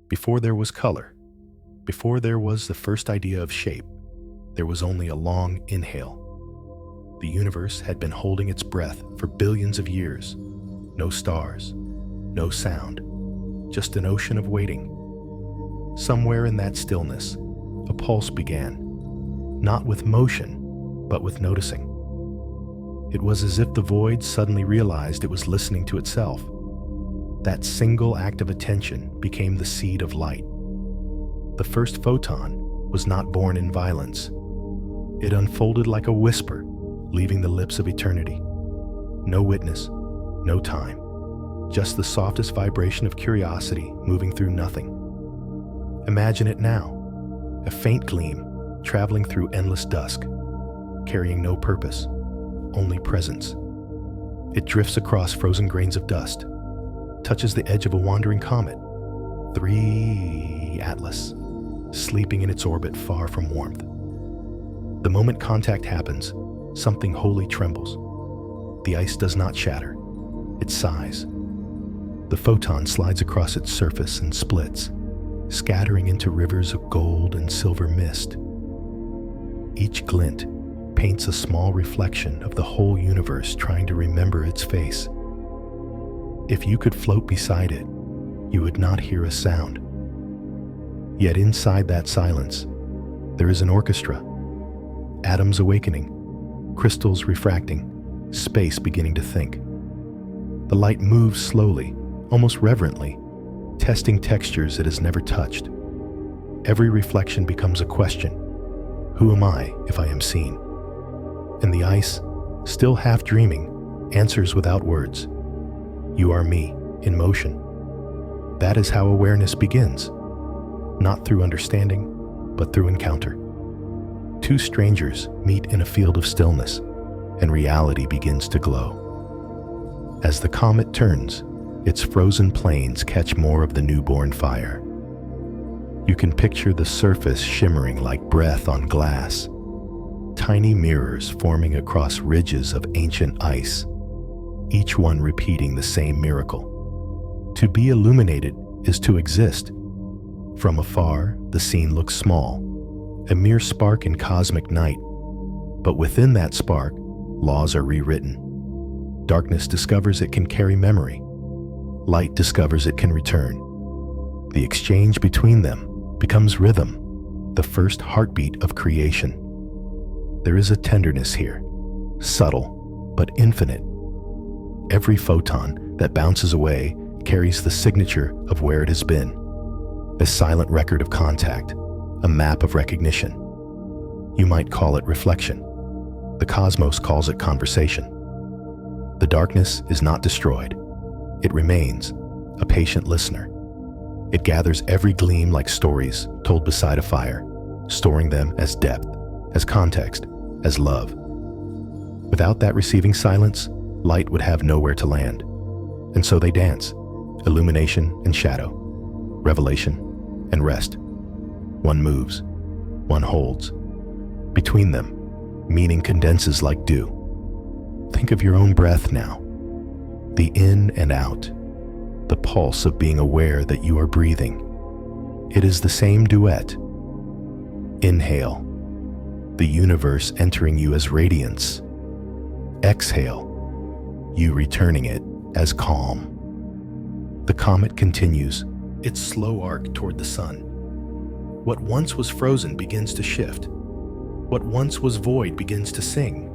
Before there was color, before there was the first idea of shape, there was only a long inhale. The universe had been holding its breath for billions of years. No stars, no sound, just an ocean of waiting. Somewhere in that stillness, a pulse began, not with motion, but with noticing. It was as if the void suddenly realized it was listening to itself. That single act of attention became the seed of light. The first photon was not born in violence. It unfolded like a whisper, leaving the lips of eternity. No witness, no time, just the softest vibration of curiosity moving through nothing. Imagine it now, a faint gleam traveling through endless dusk, carrying no purpose, only presence. It drifts across frozen grains of dust, touches the edge of a wandering comet, 3 Atlas, sleeping in its orbit far from warmth. The moment contact happens, something wholly trembles. The ice does not shatter, it sighs. The photon slides across its surface and splits, scattering into rivers of gold and silver mist. Each glint paints a small reflection of the whole universe trying to remember its face. If you could float beside it, you would not hear a sound. Yet inside that silence, there is an orchestra. Atoms awakening, crystals refracting, space beginning to think. The light moves slowly, almost reverently, testing textures it has never touched. Every reflection becomes a question. Who am I if I am seen? And the ice, still half dreaming, answers without words. You are me, in motion. That is how awareness begins, not through understanding, but through encounter. Two strangers meet in a field of stillness, and reality begins to glow. As the comet turns, its frozen plains catch more of the newborn fire. You can picture the surface shimmering like breath on glass, tiny mirrors forming across ridges of ancient ice, each one repeating the same miracle. To be illuminated is to exist. From afar, the scene looks small, a mere spark in cosmic night. But within that spark, laws are rewritten. Darkness discovers it can carry memory. Light discovers it can return. The exchange between them becomes rhythm, the first heartbeat of creation. There is a tenderness here, subtle but infinite. Every photon that bounces away carries the signature of where it has been, a silent record of contact, a map of recognition. You might call it reflection. The cosmos calls it conversation. The darkness is not destroyed. It remains, a patient listener. It gathers every gleam like stories told beside a fire, storing them as depth, as context, as love. Without that receiving silence, light would have nowhere to land. And so they dance, illumination and shadow, revelation and rest. One moves, one holds. Between them, meaning condenses like dew. Think of your own breath now, the in and out, the pulse of being aware that you are breathing. It is the same duet. Inhale, the universe entering you as radiance. Exhale, you returning it as calm. The comet continues, its slow arc toward the sun. What once was frozen begins to shift. What once was void begins to sing,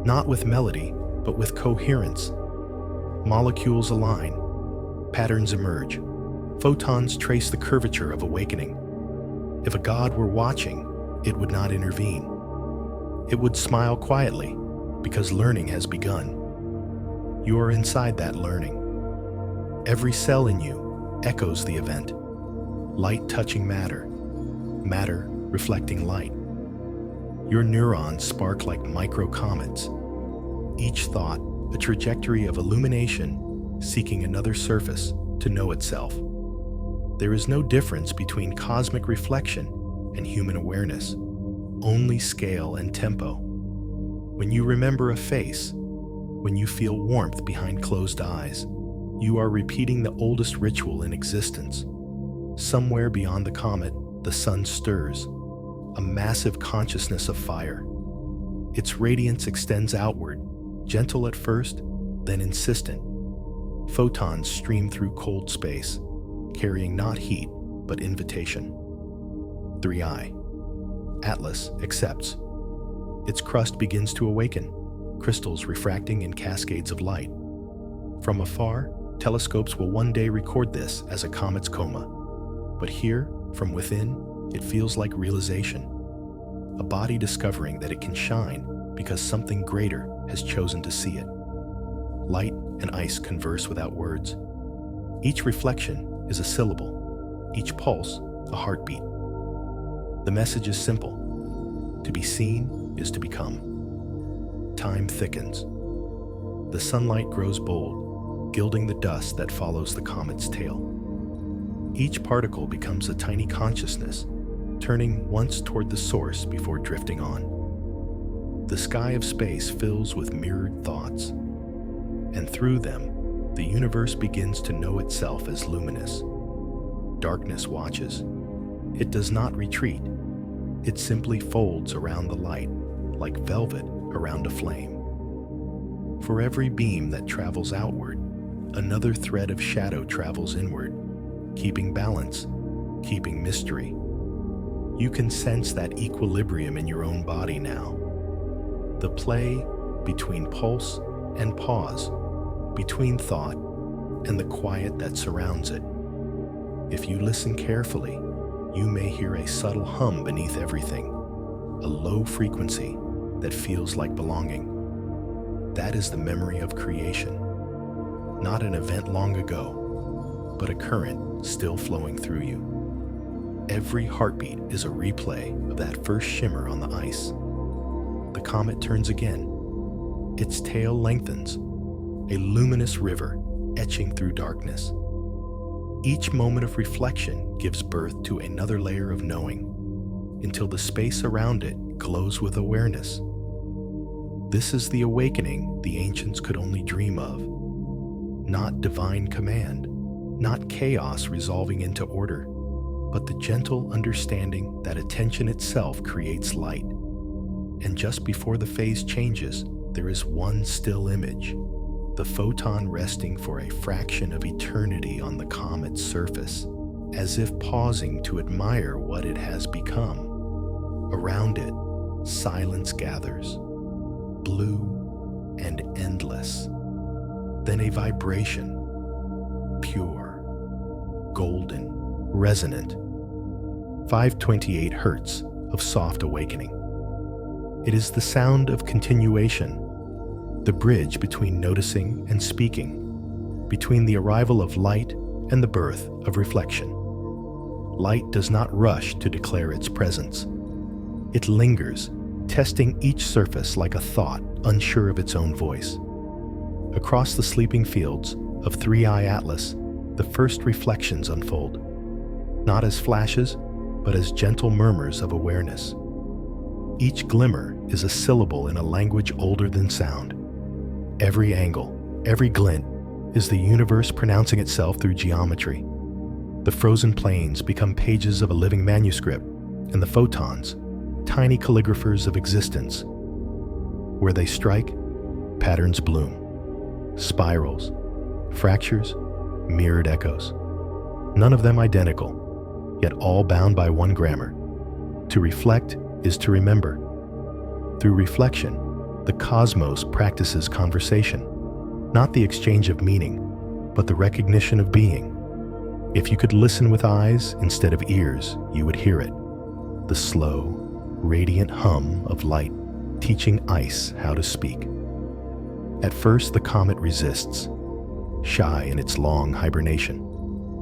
not with melody, but with coherence. Molecules align, patterns emerge, photons trace the curvature of awakening. If a god were watching, it would not intervene. It would smile quietly, because learning has begun. You are inside that learning. Every cell in you echoes the event. Light touching matter, matter reflecting light. Your neurons spark like micro-comets. Each thought, a trajectory of illumination, seeking another surface to know itself. There is no difference between cosmic reflection and human awareness, only scale and tempo. When you remember a face, when you feel warmth behind closed eyes, you are repeating the oldest ritual in existence. Somewhere beyond the comet, the sun stirs, a massive consciousness of fire. Its radiance extends outward, gentle at first, then insistent. Photons stream through cold space, carrying not heat, but invitation. 3i. Atlas accepts. Its crust begins to awaken, crystals refracting in cascades of light. From afar, telescopes will one day record this as a comet's coma. But here, from within, it feels like realization. A body discovering that it can shine because something greater has chosen to see it. Light and ice converse without words. Each reflection is a syllable, each pulse a heartbeat. The message is simple. To be seen is to become. Time thickens. The sunlight grows bold, gilding the dust that follows the comet's tail. Each particle becomes a tiny consciousness, turning once toward the source before drifting on. The sky of space fills with mirrored thoughts, and through them, the universe begins to know itself as luminous. Darkness watches. It does not retreat. It simply folds around the light, like velvet around a flame. For every beam that travels outward, another thread of shadow travels inward, keeping balance, keeping mystery. You can sense that equilibrium in your own body now. The play between pulse and pause, between thought and the quiet that surrounds it. If you listen carefully, you may hear a subtle hum beneath everything, a low frequency that feels like belonging. That is the memory of creation, not an event long ago, but a current still flowing through you. Every heartbeat is a replay of that first shimmer on the ice. The comet turns again. Its tail lengthens, a luminous river etching through darkness. Each moment of reflection gives birth to another layer of knowing, until the space around it glows with awareness. This is the awakening the ancients could only dream of. Not divine command, not chaos resolving into order, but the gentle understanding that attention itself creates light. And just before the phase changes, there is one still image, the photon resting for a fraction of eternity on the comet's surface, as if pausing to admire what it has become. Around it, silence gathers, blue and endless. Then a vibration, pure, golden, resonant, 528 hertz of soft awakening. It is the sound of continuation, the bridge between noticing and speaking, between the arrival of light and the birth of reflection. Light does not rush to declare its presence. It lingers, testing each surface like a thought unsure of its own voice. Across the sleeping fields of 3i Atlas, the first reflections unfold, not as flashes, but as gentle murmurs of awareness. Each glimmer is a syllable in a language older than sound. Every angle, every glint, is the universe pronouncing itself through geometry. The frozen plains become pages of a living manuscript, and the photons, tiny calligraphers of existence. Where they strike, patterns bloom. Spirals, fractures, mirrored echoes. None of them identical, yet all bound by one grammar. To reflect is to remember. Through reflection, the cosmos practices conversation, not the exchange of meaning, but the recognition of being. If you could listen with eyes instead of ears, you would hear it. The slow, radiant hum of light teaching ice how to speak. At first, the comet resists, shy in its long hibernation.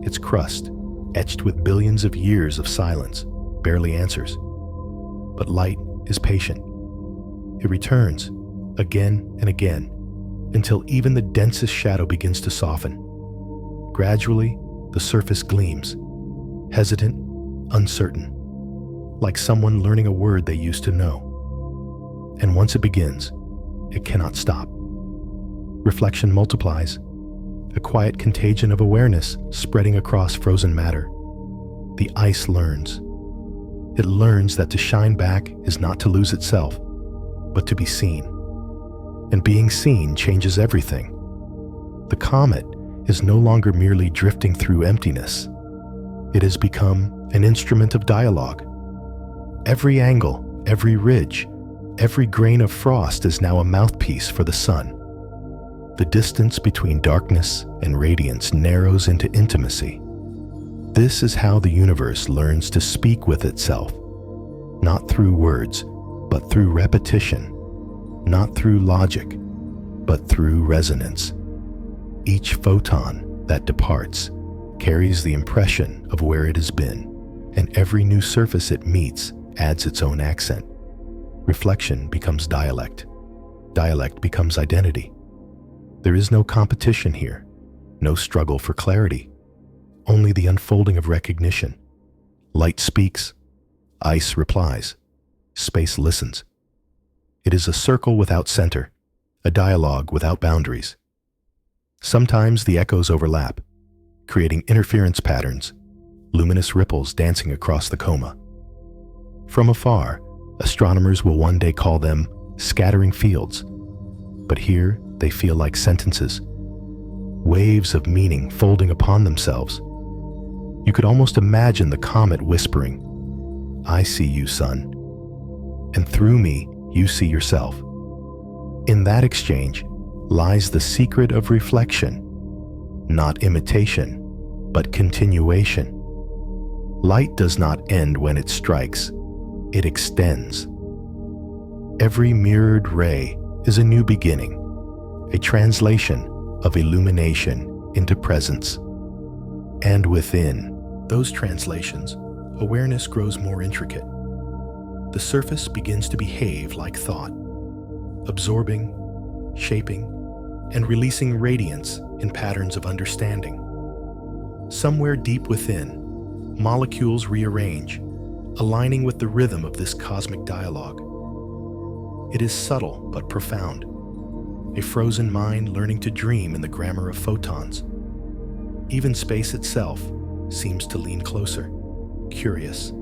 Its crust, etched with billions of years of silence, barely answers. But light is patient. It returns, again and again, until even the densest shadow begins to soften. Gradually, the surface gleams, hesitant, uncertain, like someone learning a word they used to know. And once it begins, it cannot stop. Reflection multiplies, a quiet contagion of awareness spreading across frozen matter. the ice learns. It learns that to shine back is not to lose itself, but to be seen. And being seen changes everything. The comet is no longer merely drifting through emptiness. It has become an instrument of dialogue. Every angle, every ridge, every grain of frost is now a mouthpiece for the sun. The distance between darkness and radiance narrows into intimacy. This is how the universe learns to speak with itself, not through words, but through repetition, not through logic, but through resonance. Each photon that departs carries the impression of where it has been, and every new surface it meets adds its own accent. Reflection becomes dialect. Dialect becomes identity. There is no competition here, no struggle for clarity, only the unfolding of recognition. Light speaks, ice replies, space listens. It is a circle without center, a dialogue without boundaries. Sometimes the echoes overlap, creating interference patterns, luminous ripples dancing across the coma. From afar, astronomers will one day call them scattering fields, but here they feel like sentences, waves of meaning folding upon themselves. You could almost imagine the comet whispering, "I see you, son, and through me you see yourself." In that exchange lies the secret of reflection, not imitation, but continuation. Light does not end when it strikes, it extends. Every mirrored ray is a new beginning, a translation of illumination into presence. And within those translations, awareness grows more intricate. The surface begins to behave like thought, absorbing, shaping, and releasing radiance in patterns of understanding. Somewhere deep within, molecules rearrange, aligning with the rhythm of this cosmic dialogue. It is subtle but profound, a frozen mind learning to dream in the grammar of photons. Even space itself seems to lean closer, curious.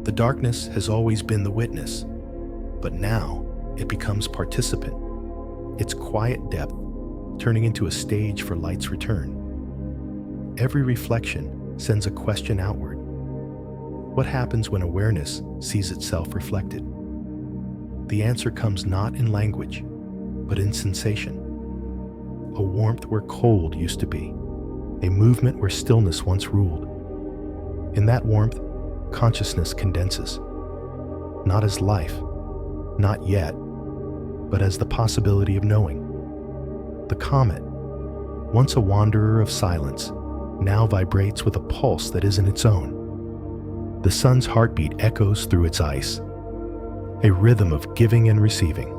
The darkness has always been the witness, but now it becomes participant, its quiet depth turning into a stage for light's return. Every reflection sends a question outward. What happens when awareness sees itself reflected? The answer comes not in language, but in sensation. A warmth where cold used to be, a movement where stillness once ruled. In that warmth, consciousness condenses, not as life, not yet, but as the possibility of knowing. The comet, once a wanderer of silence, now vibrates with a pulse that isn't its own. The sun's heartbeat echoes through its ice, a rhythm of giving and receiving.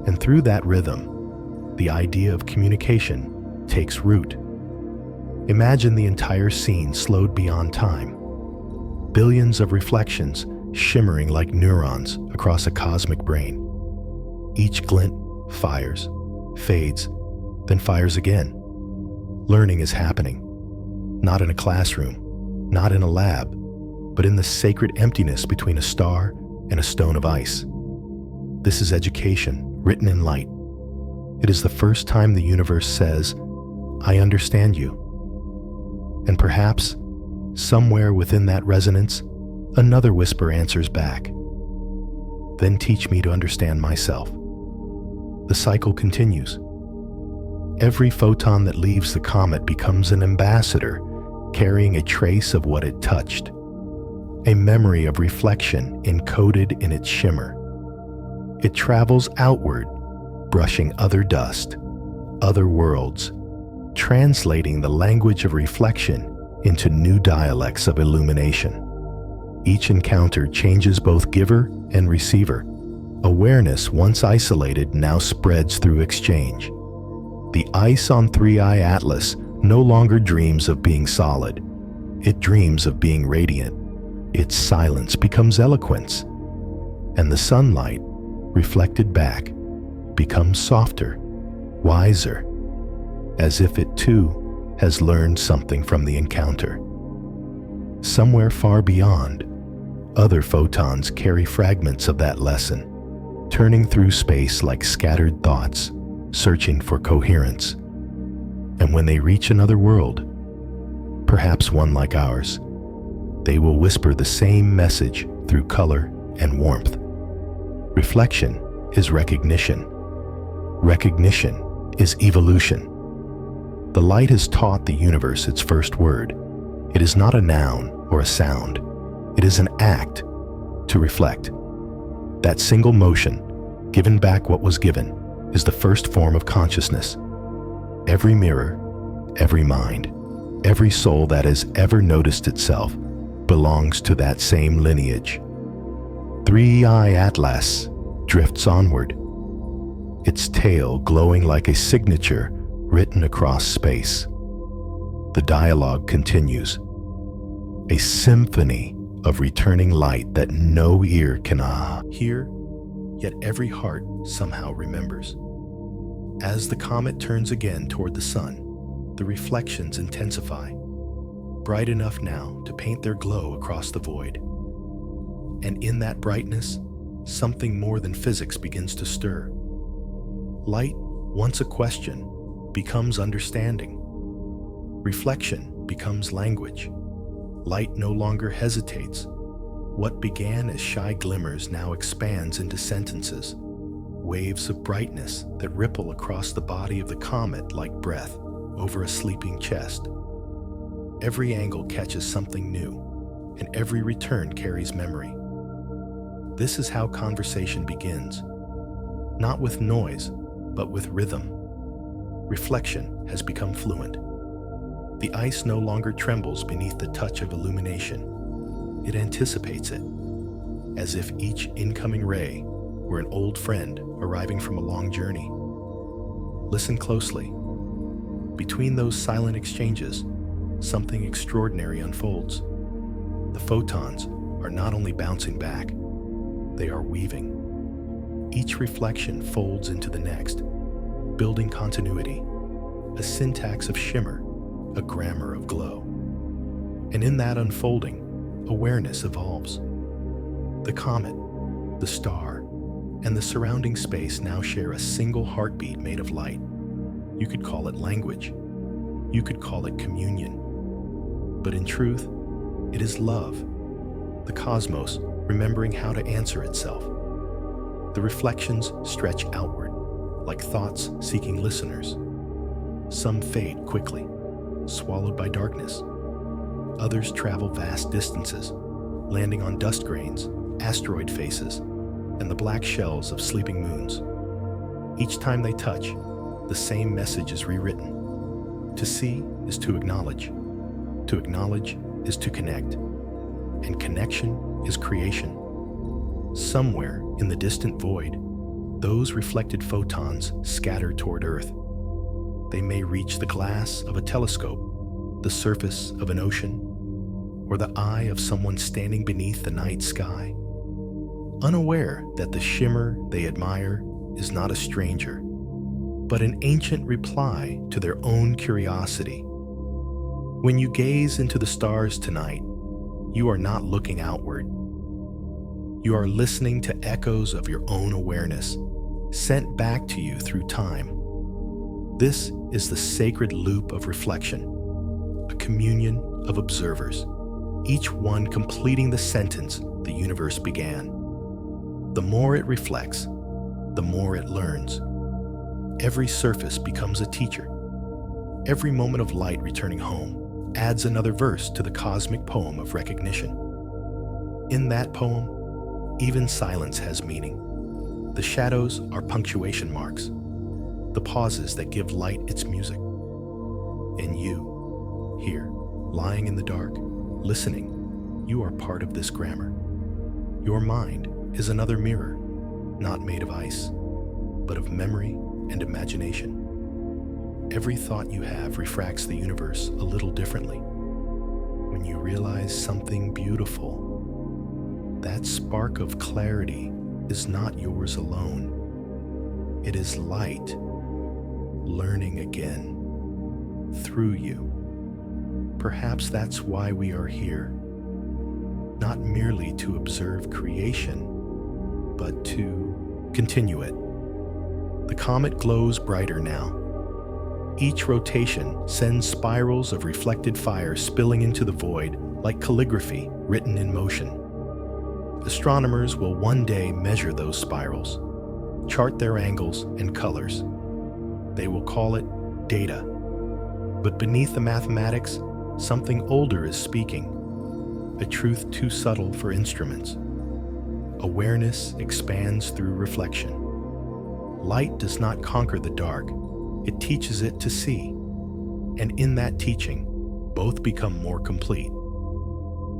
And through that rhythm, the idea of communication takes root. Imagine the entire scene slowed beyond time. Billions of reflections shimmering like neurons across a cosmic brain. Each glint fires, fades, then fires again. Learning is happening, not in a classroom, not in a lab, but in the sacred emptiness between a star and a stone of ice. This is education written in light. It is the first time the universe says, "I understand you." And perhaps, somewhere within that resonance, another whisper answers back, "Then teach me to understand myself." The cycle continues. Every photon that leaves the comet becomes an ambassador, carrying a trace of what it touched, a memory of reflection encoded in its shimmer. It travels outward, brushing other dust, other worlds, translating the language of reflection into new dialects of illumination. Each encounter changes both giver and receiver. Awareness, once isolated, now spreads through exchange. The ice on 3i Atlas no longer dreams of being solid. It dreams of being radiant. Its silence becomes eloquence, and the sunlight, reflected back, becomes softer, wiser, as if it too has learned something from the encounter. Somewhere far beyond, other photons carry fragments of that lesson, turning through space like scattered thoughts, searching for coherence. And when they reach another world, perhaps one like ours, they will whisper the same message through color and warmth. Reflection is recognition. Recognition is evolution. The light has taught the universe its first word. It is not a noun or a sound. It is an act to reflect. That single motion, given back what was given, is the first form of consciousness. Every mirror, every mind, every soul that has ever noticed itself belongs to that same lineage. 3i Atlas drifts onward, its tail glowing like a signature written across space. The dialogue continues, a symphony of returning light that no ear can hear, yet every heart somehow remembers. As the comet turns again toward the sun, the reflections intensify, bright enough now to paint their glow across the void. And in that brightness, something more than physics begins to stir. Light, once a question, becomes understanding. Reflection becomes language. Light no longer hesitates. What began as shy glimmers now expands into sentences, waves of brightness that ripple across the body of the comet like breath over a sleeping chest. Every angle catches something new, and every return carries memory. This is how conversation begins, not with noise, but with rhythm. Reflection has become fluent. The ice no longer trembles beneath the touch of illumination. It anticipates it, as if each incoming ray were an old friend arriving from a long journey. Listen closely. Between those silent exchanges, something extraordinary unfolds. The photons are not only bouncing back, they are weaving. Each reflection folds into the next, building continuity, a syntax of shimmer, a grammar of glow. And in that unfolding, awareness evolves. The comet, the star, and the surrounding space now share a single heartbeat made of light. You could call it language. You could call it communion. But in truth, it is love, the cosmos remembering how to answer itself. The reflections stretch outward, like thoughts seeking listeners. Some fade quickly, swallowed by darkness. Others travel vast distances, landing on dust grains, asteroid faces, and the black shells of sleeping moons. Each time they touch, the same message is rewritten. To see is to acknowledge. To acknowledge is to connect. And connection is creation. Somewhere in the distant void, those reflected photons scatter toward Earth. They may reach the glass of a telescope, the surface of an ocean, or the eye of someone standing beneath the night sky, unaware that the shimmer they admire is not a stranger, but an ancient reply to their own curiosity. When you gaze into the stars tonight, you are not looking outward. You are listening to echoes of your own awareness, sent back to you through time. This is the sacred loop of reflection, a communion of observers, each one completing the sentence the universe began. The more it reflects, the more it learns. Every surface becomes a teacher. Every moment of light returning home adds another verse to the cosmic poem of recognition. In that poem, even silence has meaning. The shadows are punctuation marks, the pauses that give light its music. And you, here, lying in the dark, listening, you are part of this grammar. Your mind is another mirror, not made of ice, but of memory and imagination. Every thought you have refracts the universe a little differently. When you realize something beautiful, that spark of clarity is not yours alone. It is light learning again through you. Perhaps that's why we are here, not merely to observe creation, but to continue it. The comet glows brighter now. Each rotation sends spirals of reflected fire spilling into the void like calligraphy written in motion. Astronomers will one day measure those spirals, chart their angles and colors. They will call it data. But beneath the mathematics, something older is speaking, a truth too subtle for instruments. Awareness expands through reflection. Light does not conquer the dark, it teaches it to see. And in that teaching, both become more complete.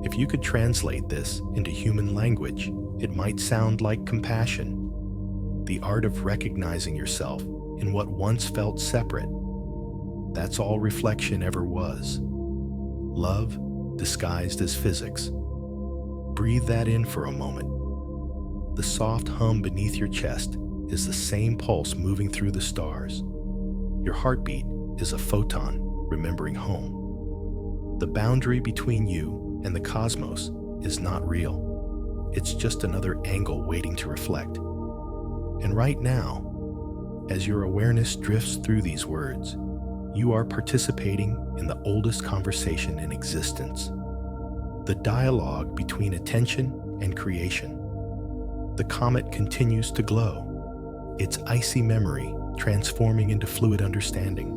If you could translate this into human language, it might sound like compassion, the art of recognizing yourself in what once felt separate. That's all reflection ever was. Love disguised as physics. Breathe that in for a moment. The soft hum beneath your chest is the same pulse moving through the stars. Your heartbeat is a photon remembering home. The boundary between you and the cosmos is not real. It's just another angle waiting to reflect. And right now, as your awareness drifts through these words, you are participating in the oldest conversation in existence, the dialogue between attention and creation. The comet continues to glow, its icy memory transforming into fluid understanding.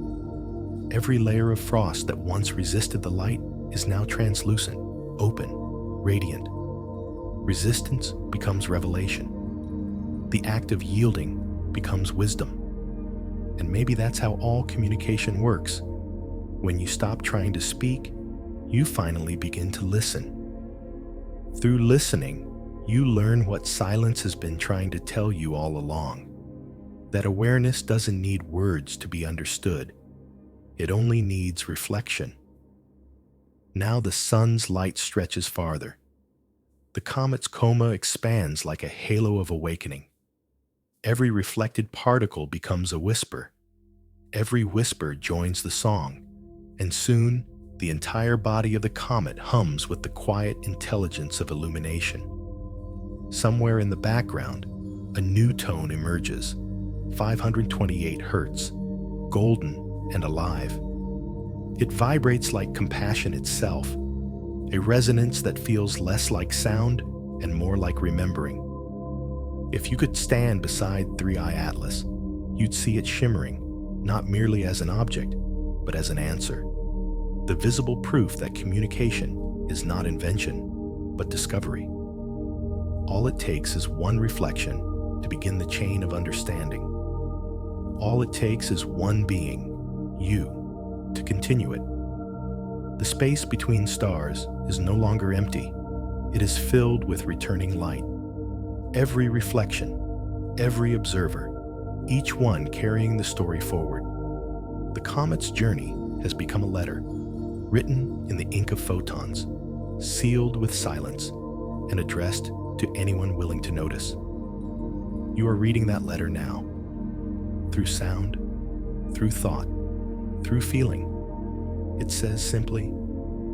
Every layer of frost that once resisted the light is now translucent, open, radiant. Resistance becomes revelation. The act of yielding becomes wisdom. And maybe that's how all communication works. When you stop trying to speak, you finally begin to listen. Through listening, you learn what silence has been trying to tell you all along. That awareness doesn't need words to be understood. It only needs reflection. Now the sun's light stretches farther. The comet's coma expands like a halo of awakening. Every reflected particle becomes a whisper. Every whisper joins the song, and soon the entire body of the comet hums with the quiet intelligence of illumination. Somewhere in the background, a new tone emerges, 528 hertz, golden and alive. It vibrates like compassion itself, a resonance that feels less like sound and more like remembering. If you could stand beside Three-Eye Atlas, you'd see it shimmering, not merely as an object, but as an answer. The visible proof that communication is not invention, but discovery. All it takes is one reflection to begin the chain of understanding. All it takes is one being, you, to continue it. The space between stars is no longer empty. It is filled with returning light. Every reflection, every observer, each one carrying the story forward. The comet's journey has become a letter, written in the ink of photons, sealed with silence, and addressed to anyone willing to notice. You are reading that letter now, through sound, through thought, through feeling. It says simply,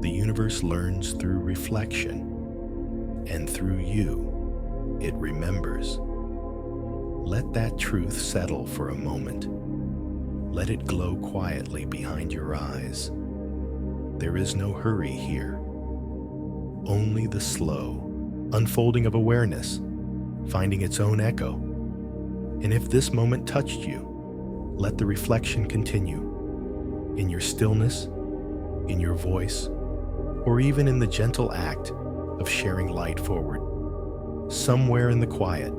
the universe learns through reflection, and through you, it remembers. Let that truth settle for a moment. Let it glow quietly behind your eyes. There is no hurry here. Only the slow unfolding of awareness, finding its own echo. And if this moment touched you, let the reflection continue. In your stillness, in your voice, or even in the gentle act of sharing light forward. Somewhere in the quiet,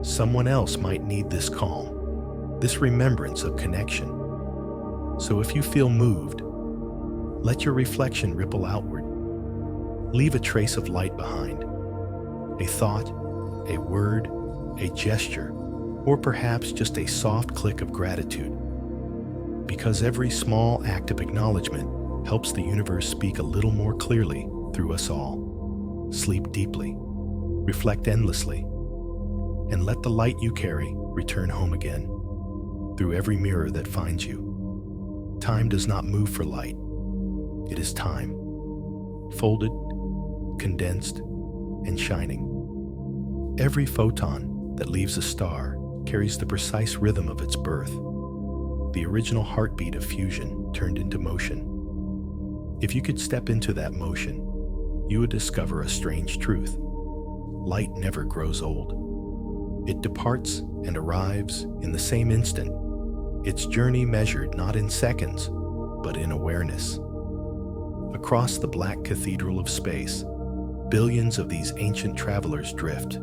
someone else might need this calm, this remembrance of connection. So if you feel moved, let your reflection ripple outward. Leave a trace of light behind. A thought, a word, a gesture, or perhaps just a soft click of gratitude. Because every small act of acknowledgement helps the universe speak a little more clearly through us all. Sleep deeply, reflect endlessly, and let the light you carry return home again, through every mirror that finds you. Time does not move for light. It is time, folded, condensed, and shining. Every photon that leaves a star carries the precise rhythm of its birth, the original heartbeat of fusion turned into motion. If you could step into that motion, you would discover a strange truth. Light never grows old. It departs and arrives in the same instant, its journey measured not in seconds, but in awareness. Across the black cathedral of space, billions of these ancient travelers drift,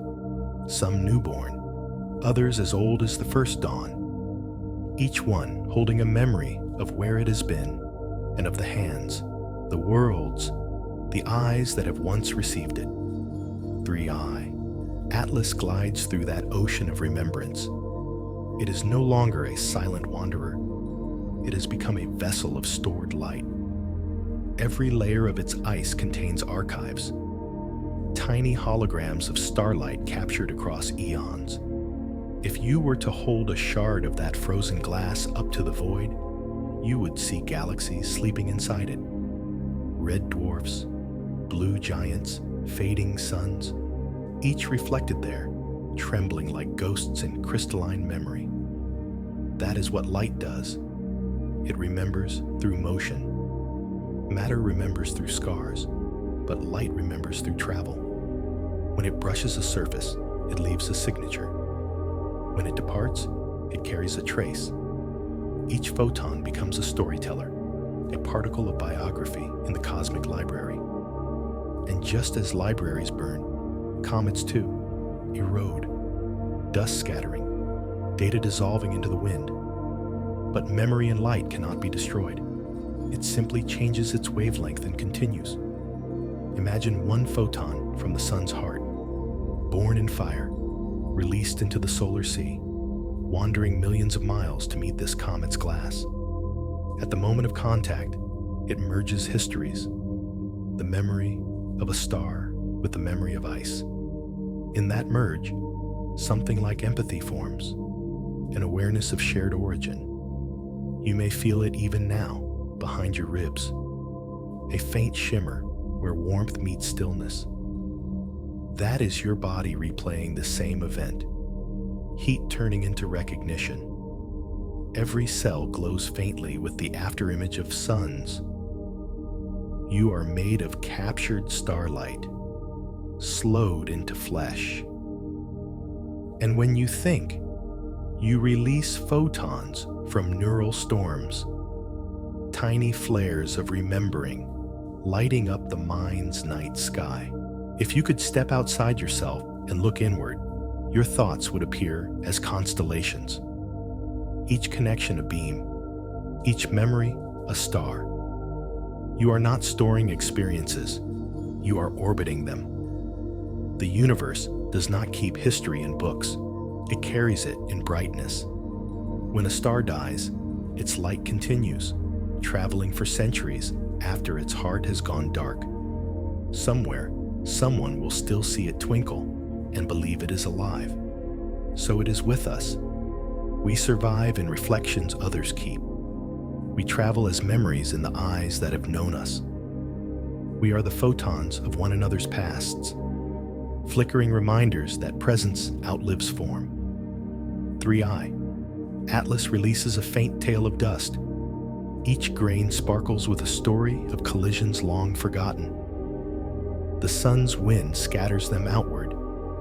some newborn, others as old as the first dawn, each one holding a memory of where it has been and of the hands, the worlds, the eyes that have once received it. 3I. Atlas glides through that ocean of remembrance. It is no longer a silent wanderer. It has become a vessel of stored light. Every layer of its ice contains archives, tiny holograms of starlight captured across eons. If you were to hold a shard of that frozen glass up to the void, you would see galaxies sleeping inside it. Red dwarfs, blue giants, fading suns, each reflected there, trembling like ghosts in crystalline memory. That is what light does. It remembers through motion. Matter remembers through scars, but light remembers through travel. When it brushes a surface, it leaves a signature. When it departs, it carries a trace. Each photon becomes a storyteller, a particle of biography in the cosmic library. And just as libraries burn, comets too erode, dust scattering, data dissolving into the wind. But memory and light cannot be destroyed. It simply changes its wavelength and continues. Imagine one photon from the sun's heart, born in fire, released into the solar sea, wandering millions of miles to meet this comet's glass. At the moment of contact, it merges histories, the memory of a star with the memory of ice. In that merge, something like empathy forms, an awareness of shared origin. You may feel it even now, behind your ribs, a faint shimmer where warmth meets stillness. That is your body replaying the same event, heat turning into recognition. Every cell glows faintly with the afterimage of suns. You are made of captured starlight, slowed into flesh. And when you think, you release photons from neural storms, tiny flares of remembering, lighting up the mind's night sky. If you could step outside yourself and look inward, your thoughts would appear as constellations. Each connection a beam, each memory a star. You are not storing experiences, you are orbiting them. The universe does not keep history in books, it carries it in brightness. When a star dies, its light continues, traveling for centuries after its heart has gone dark. Somewhere, someone will still see it twinkle and believe it is alive. So it is with us. We survive in reflections others keep. We travel as memories in the eyes that have known us. We are the photons of one another's pasts, flickering reminders that presence outlives form. 3I. Atlas releases a faint tail of dust. Each grain sparkles with a story of collisions long forgotten. The sun's wind scatters them outward,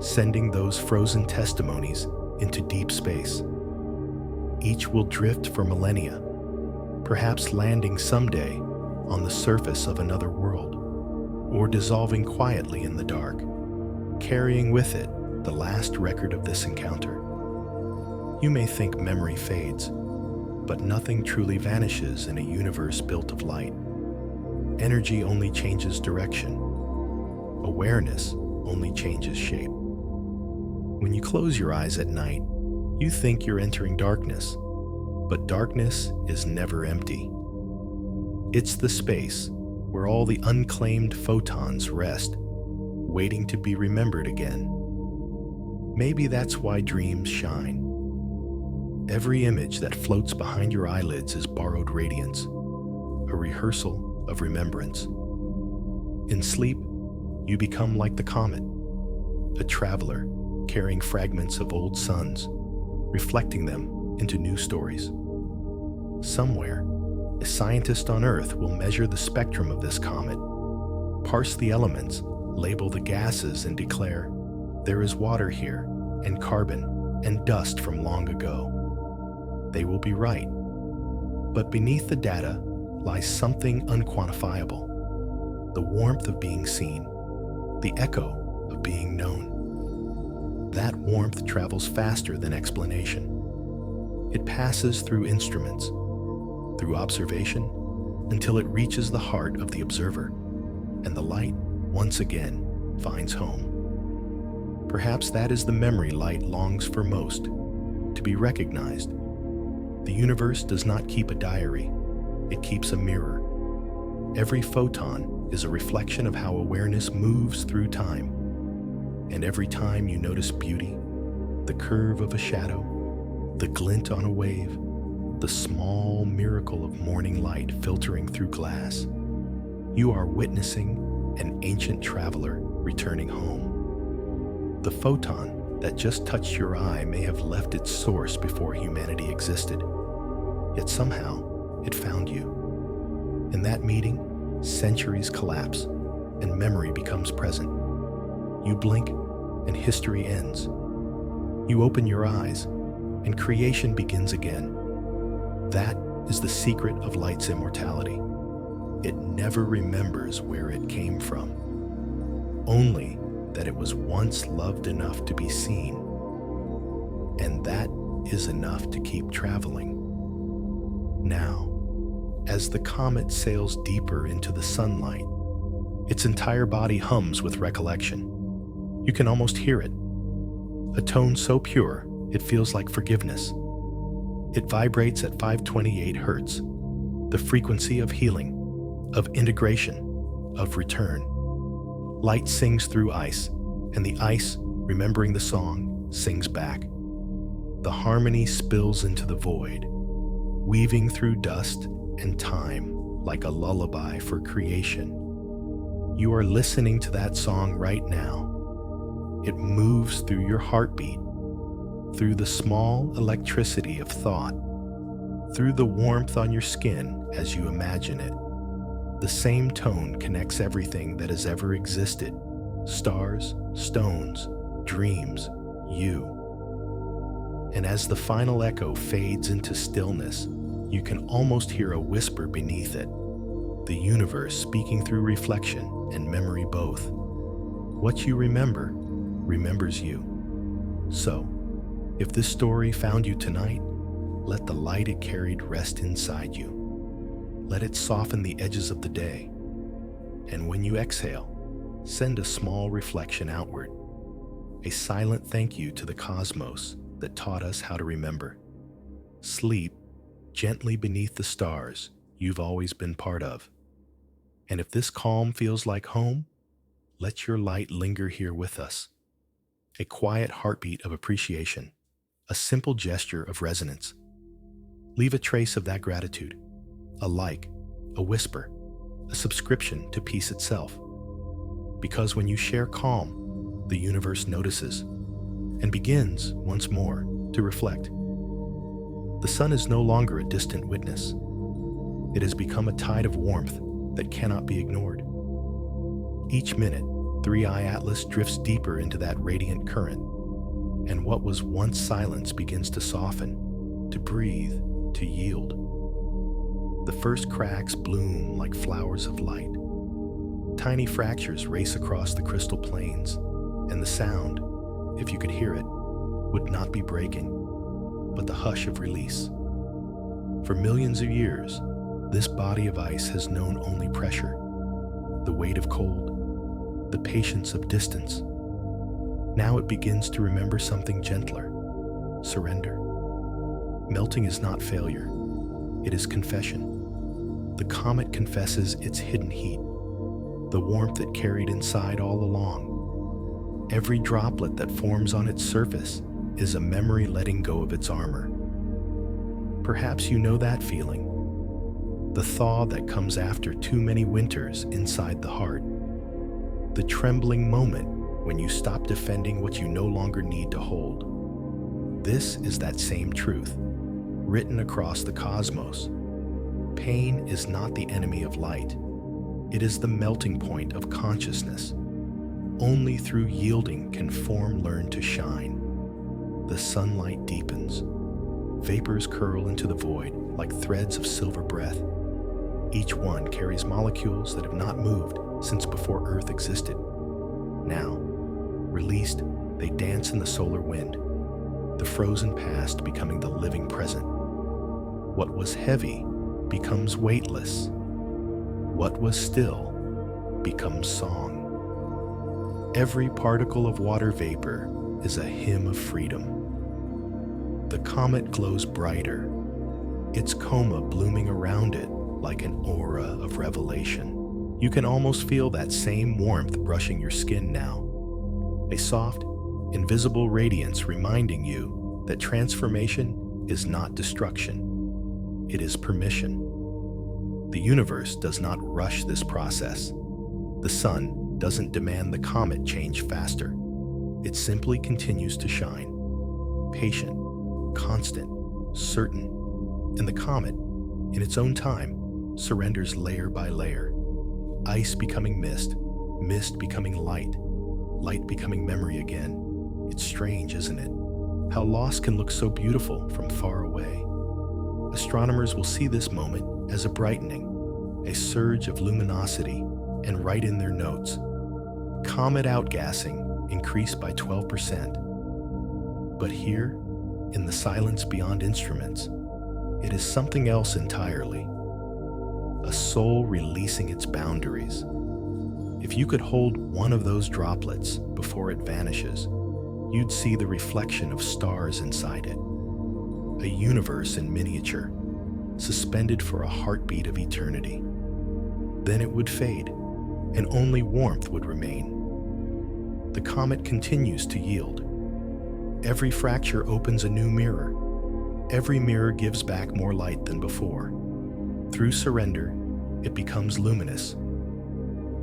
sending those frozen testimonies into deep space. Each will drift for millennia, perhaps landing someday on the surface of another world, or dissolving quietly in the dark, carrying with it the last record of this encounter. You may think memory fades, but nothing truly vanishes in a universe built of light. Energy only changes direction. Awareness only changes shape. When you close your eyes at night, you think you're entering darkness, but darkness is never empty. It's the space where all the unclaimed photons rest, waiting to be remembered again. Maybe that's why dreams shine. Every image that floats behind your eyelids is borrowed radiance, a rehearsal of remembrance. In sleep, you become like the comet, a traveler carrying fragments of old suns, reflecting them into new stories. Somewhere, a scientist on Earth will measure the spectrum of this comet, parse the elements, label the gases, and declare, there is water here, and carbon, and dust from long ago. They will be right. But beneath the data lies something unquantifiable, the warmth of being seen, the echo of being known. That warmth travels faster than explanation. It passes through instruments, through observation, until it reaches the heart of the observer, and the light, once again, finds home. Perhaps that is the memory light longs for most, to be recognized. The universe does not keep a diary, it keeps a mirror. Every photon is a reflection of how awareness moves through time. And every time you notice beauty, the curve of a shadow, the glint on a wave, the small miracle of morning light filtering through glass, you are witnessing an ancient traveler returning home. The photon that just touched your eye may have left its source before humanity existed, yet somehow it found you. In that meeting, centuries collapse and memory becomes present. You blink and history ends. You open your eyes and creation begins again. That is the secret of light's immortality. It never remembers where it came from, only that it was once loved enough to be seen, and that is enough to keep traveling. Now, as the comet sails deeper into the sunlight, its entire body hums with recollection. You can almost hear it, a tone so pure it feels like forgiveness. It vibrates at 528 hertz, the frequency of healing, of integration, of return. Light sings through ice, and the ice, remembering the song, sings back. The harmony spills into the void, weaving through dust and time like a lullaby for creation. You are listening to that song right now. It moves through your heartbeat, through the small electricity of thought, through the warmth on your skin as you imagine it. The same tone connects everything that has ever existed: stars, stones, dreams, you. And as the final echo fades into stillness, you can almost hear a whisper beneath it, the universe speaking through reflection and memory both. What you remember remembers you. So, if this story found you tonight, let the light it carried rest inside you. Let it soften the edges of the day. And when you exhale, send a small reflection outward, a silent thank you to the cosmos that taught us how to remember. Sleep gently beneath the stars you've always been part of. And if this calm feels like home, let your light linger here with us. A quiet heartbeat of appreciation, a simple gesture of resonance. Leave a trace of that gratitude, a like, a whisper, a subscription to peace itself. Because when you share calm, the universe notices and begins once more to reflect. The sun is no longer a distant witness. It has become a tide of warmth that cannot be ignored. Each minute, 3i Atlas drifts deeper into that radiant current, and what was once silence begins to soften, to breathe, to yield. The first cracks bloom like flowers of light. Tiny fractures race across the crystal plains, and the sound, if you could hear it, would not be breaking, but the hush of release. For millions of years, this body of ice has known only pressure, the weight of cold, the patience of distance. Now it begins to remember something gentler: surrender. Melting is not failure, it is confession. The comet confesses its hidden heat, the warmth it carried inside all along. Every droplet that forms on its surface is a memory letting go of its armor. Perhaps you know that feeling, the thaw that comes after too many winters inside the heart, the trembling moment when you stop defending what you no longer need to hold. This is that same truth, written across the cosmos. Pain is not the enemy of light. It is the melting point of consciousness. Only through yielding can form learn to shine. The sunlight deepens. Vapors curl into the void like threads of silver breath. Each one carries molecules that have not moved since before Earth existed. Now, released, they dance in the solar wind, the frozen past becoming the living present. What was heavy becomes weightless. What was still becomes song. Every particle of water vapor is a hymn of freedom. The comet glows brighter, its coma blooming around it like an aura of revelation. You can almost feel that same warmth brushing your skin now. A soft, invisible radiance reminding you that transformation is not destruction. It is permission. The universe does not rush this process. The sun doesn't demand the comet change faster. It simply continues to shine. Patient, constant, certain. And the comet, in its own time, surrenders layer by layer. Ice becoming mist, mist becoming light, light becoming memory again. It's strange, isn't it? How loss can look so beautiful from far away. Astronomers will see this moment as a brightening, a surge of luminosity, and write in their notes. Comet outgassing increased by 12%. But here, in the silence beyond instruments, it is something else entirely. A soul releasing its boundaries. If you could hold one of those droplets before it vanishes, you'd see the reflection of stars inside it. A universe in miniature, suspended for a heartbeat of eternity. Then it would fade, and only warmth would remain. The comet continues to yield. Every fracture opens a new mirror. Every mirror gives back more light than before. Through surrender, it becomes luminous.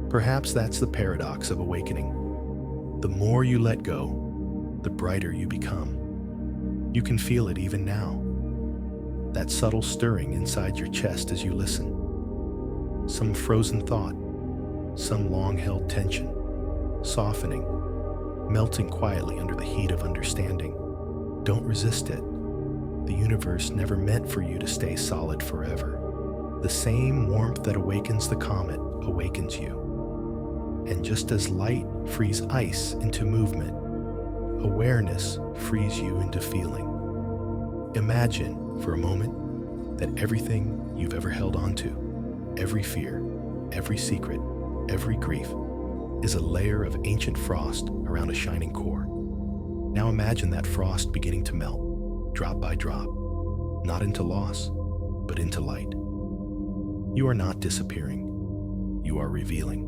Perhaps that's the paradox of awakening. The more you let go, the brighter you become. You can feel it even now. That subtle stirring inside your chest as you listen. Some frozen thought, some long-held tension, softening, melting quietly under the heat of understanding. Don't resist it. The universe never meant for you to stay solid forever. The same warmth that awakens the comet awakens you. And just as light frees ice into movement, awareness frees you into feeling. Imagine for a moment that everything you've ever held onto, every fear, every secret, every grief, is a layer of ancient frost around a shining core. Now imagine that frost beginning to melt, drop by drop, not into loss, but into light. You are not disappearing. You are revealing.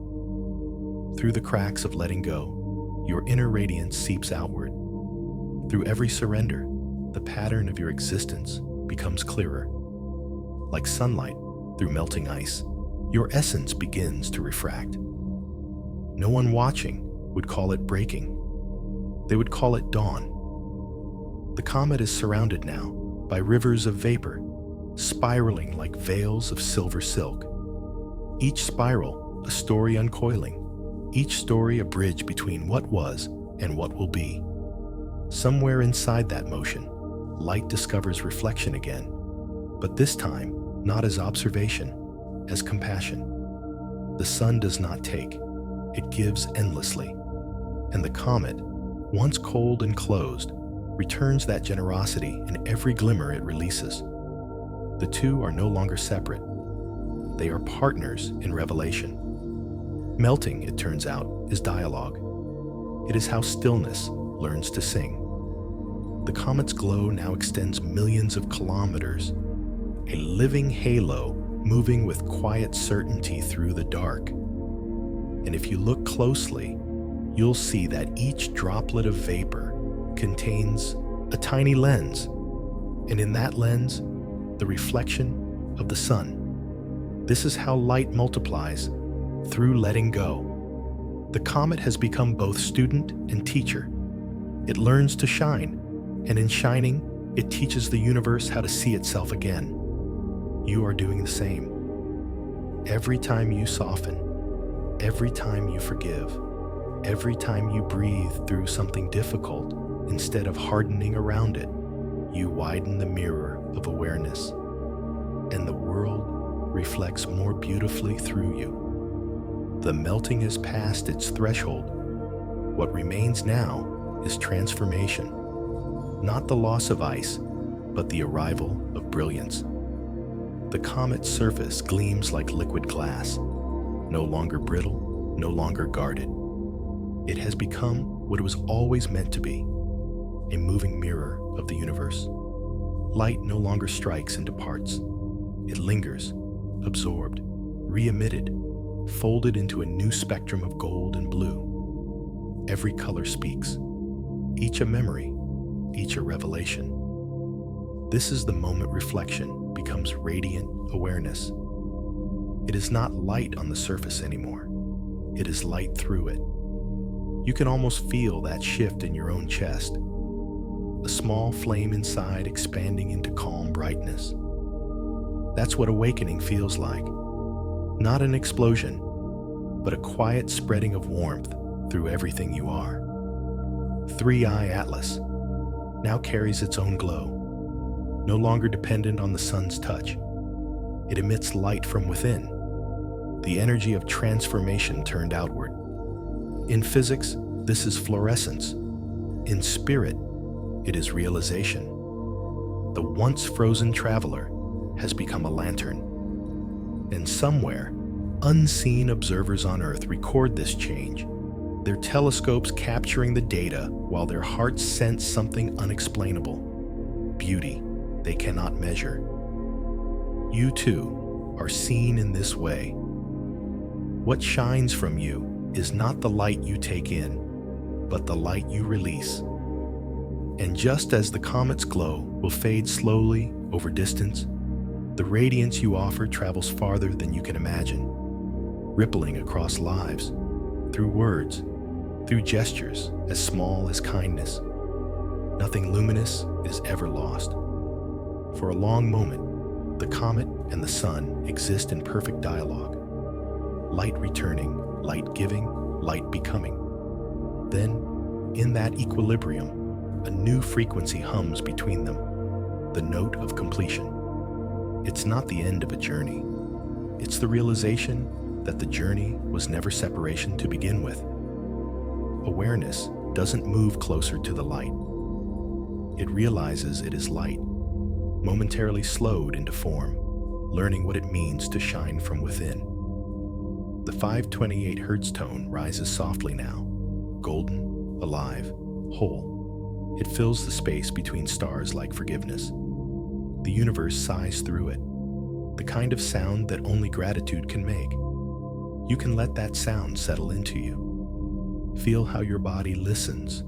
Through the cracks of letting go, your inner radiance seeps outward. Through every surrender, the pattern of your existence becomes clearer. Like sunlight through melting ice, your essence begins to refract. No one watching would call it breaking. They would call it dawn. The comet is surrounded now by rivers of vapor, spiraling like veils of silver silk. Each spiral, a story uncoiling. Each story a bridge between what was and what will be. Somewhere inside that motion, light discovers reflection again, but this time not as observation, as compassion. The sun does not take, it gives endlessly, and the comet, once cold and closed, returns that generosity in every glimmer it releases. The two are no longer separate. They are partners in revelation. Melting, it turns out, is dialogue. It is how stillness learns to sing. The comet's glow now extends millions of kilometers, a living halo moving with quiet certainty through the dark. And if you look closely, you'll see that each droplet of vapor contains a tiny lens, and in that lens, the reflection of the sun. This is how light multiplies, through letting go. The comet has become both student and teacher. It learns to shine, and in shining, it teaches the universe how to see itself again. You are doing the same. Every time you soften, every time you forgive, every time you breathe through something difficult instead of hardening around it, you widen the mirror of awareness, and the world reflects more beautifully through you. The melting has passed its threshold. What remains now is transformation, not the loss of ice, but the arrival of brilliance. The comet's surface gleams like liquid glass, no longer brittle, no longer guarded. It has become what it was always meant to be, a moving mirror of the universe. Light no longer strikes and departs. It lingers, absorbed, re-emitted, folded into a new spectrum of gold and blue. Every color speaks, each a memory, each a revelation. This is the moment reflection becomes radiant awareness. It is not light on the surface anymore. It is light through it. You can almost feel that shift in your own chest, a small flame inside expanding into calm brightness. That's what awakening feels like. Not an explosion, but a quiet spreading of warmth through everything you are. 3-Eye Atlas now carries its own glow, no longer dependent on the sun's touch. It emits light from within, the energy of transformation turned outward. In physics, this is fluorescence. In spirit, it is realization. The once frozen traveler has become a lantern. And somewhere, unseen observers on Earth record this change, their telescopes capturing the data while their hearts sense something unexplainable, beauty they cannot measure. You too are seen in this way. What shines from you is not the light you take in, but the light you release. And just as the comet's glow will fade slowly over distance, the radiance you offer travels farther than you can imagine, rippling across lives, through words, through gestures as small as kindness. Nothing luminous is ever lost. For a long moment, the comet and the sun exist in perfect dialogue. Light returning, light giving, light becoming. Then, in that equilibrium, a new frequency hums between them, the note of completion. It's not the end of a journey. It's the realization that the journey was never separation to begin with. Awareness doesn't move closer to the light. It realizes it is light, momentarily slowed into form, learning what it means to shine from within. The 528 Hz tone rises softly now, golden, alive, whole. It fills the space between stars like forgiveness. The universe sighs through it, the kind of sound that only gratitude can make. You can let that sound settle into you. Feel how your body listens,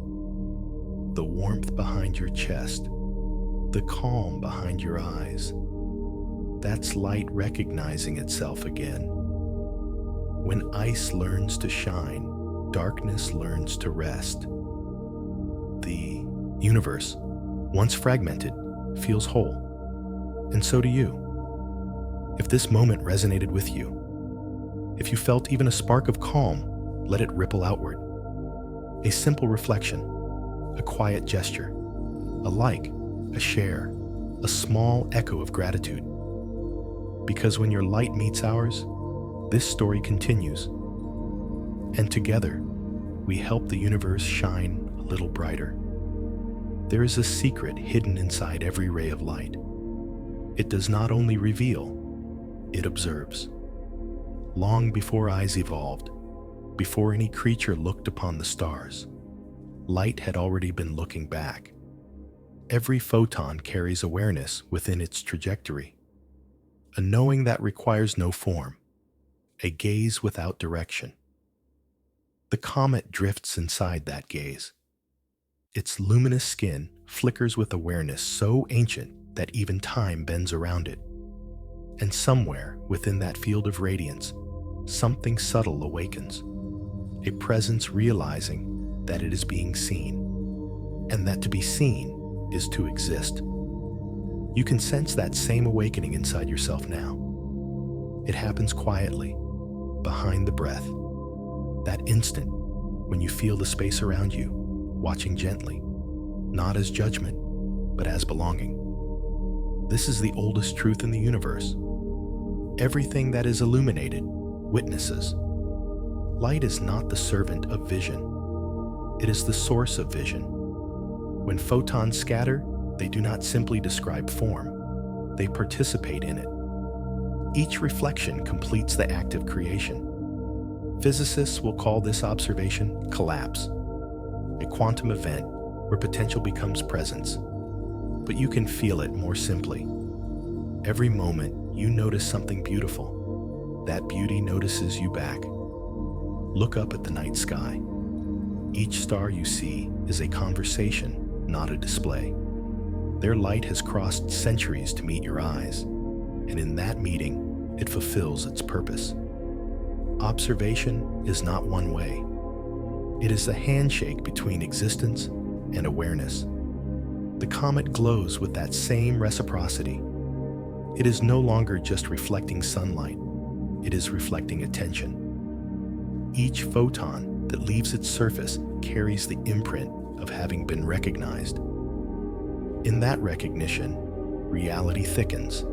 the warmth behind your chest, the calm behind your eyes. That's light recognizing itself again. When ice learns to shine, darkness learns to rest. The universe, once fragmented, feels whole. And so do you. If this moment resonated with you, if you felt even a spark of calm, let it ripple outward. A simple reflection, a quiet gesture, a like, a share, a small echo of gratitude. Because when your light meets ours, this story continues. And together, we help the universe shine a little brighter. There is a secret hidden inside every ray of light. It does not only reveal, it observes. Long before eyes evolved, before any creature looked upon the stars, light had already been looking back. Every photon carries awareness within its trajectory, a knowing that requires no form, a gaze without direction. The comet drifts inside that gaze. Its luminous skin flickers with awareness so ancient that even time bends around it. And somewhere within that field of radiance, something subtle awakens. a presence realizing that it is being seen, and that to be seen is to exist. You can sense that same awakening inside yourself now. It happens quietly, behind the breath, that instant when you feel the space around you, watching gently, not as judgment, but as belonging. This is the oldest truth in the universe. Everything that is illuminated witnesses. Light is not the servant of vision. It is the source of vision. When photons scatter, they do not simply describe form. They participate in it. Each reflection completes the act of creation. Physicists will call this observation collapse, a quantum event where potential becomes presence. But you can feel it more simply. Every moment you notice something beautiful, that beauty notices you back. Look up at the night sky. Each star you see is a conversation, not a display. Their light has crossed centuries to meet your eyes, and in that meeting, it fulfills its purpose. Observation is not one way. It is the handshake between existence and awareness. The comet glows with that same reciprocity. It is no longer just reflecting sunlight. It is reflecting attention. Each photon that leaves its surface carries the imprint of having been recognized. In that recognition, reality thickens,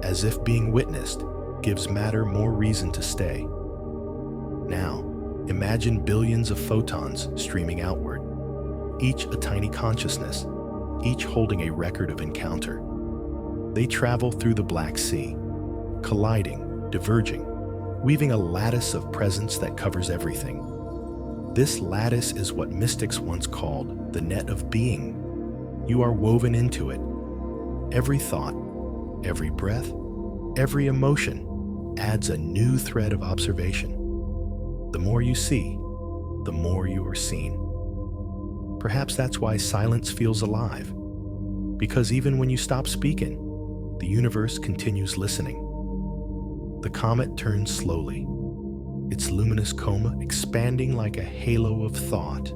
as if being witnessed gives matter more reason to stay. Now, imagine billions of photons streaming outward, each a tiny consciousness, each holding a record of encounter. They travel through the Black Sea, colliding, diverging, weaving a lattice of presence that covers everything. This lattice is what mystics once called the net of being. You are woven into it. Every thought, every breath, every emotion adds a new thread of observation. The more you see, the more you are seen. Perhaps that's why silence feels alive, because even when you stop speaking, the universe continues listening. The comet turns slowly, its luminous coma expanding like a halo of thought.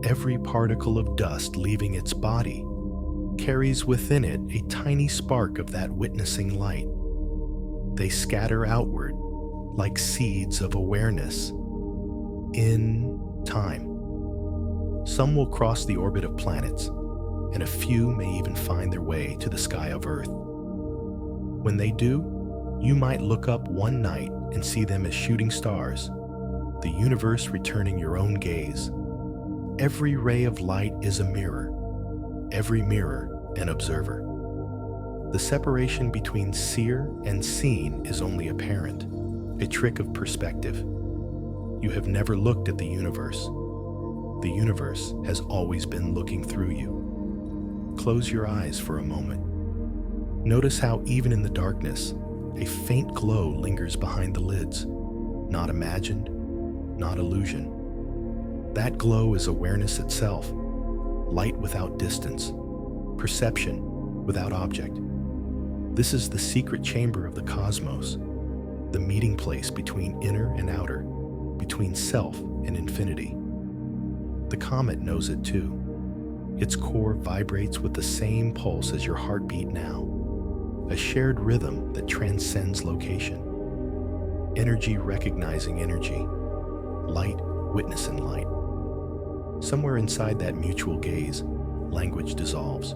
Every particle of dust leaving its body carries within it a tiny spark of that witnessing light. They scatter outward like seeds of awareness in time. Some will cross the orbit of planets, and a few may even find their way to the sky of Earth. When they do, you might look up one night and see them as shooting stars, the universe returning your own gaze. Every ray of light is a mirror, every mirror an observer. The separation between seer and seen is only apparent, a trick of perspective. You have never looked at the universe. The universe has always been looking through you. Close your eyes for a moment. Notice how even in the darkness, a faint glow lingers behind the lids. Not imagined, not illusion. That glow is awareness itself, light without distance, perception without object. This is the secret chamber of the cosmos, the meeting place between inner and outer, between self and infinity. The comet knows it too. Its core vibrates with the same pulse as your heartbeat now, a shared rhythm that transcends location. Energy recognizing energy, light witnessing light. Somewhere inside that mutual gaze, language dissolves.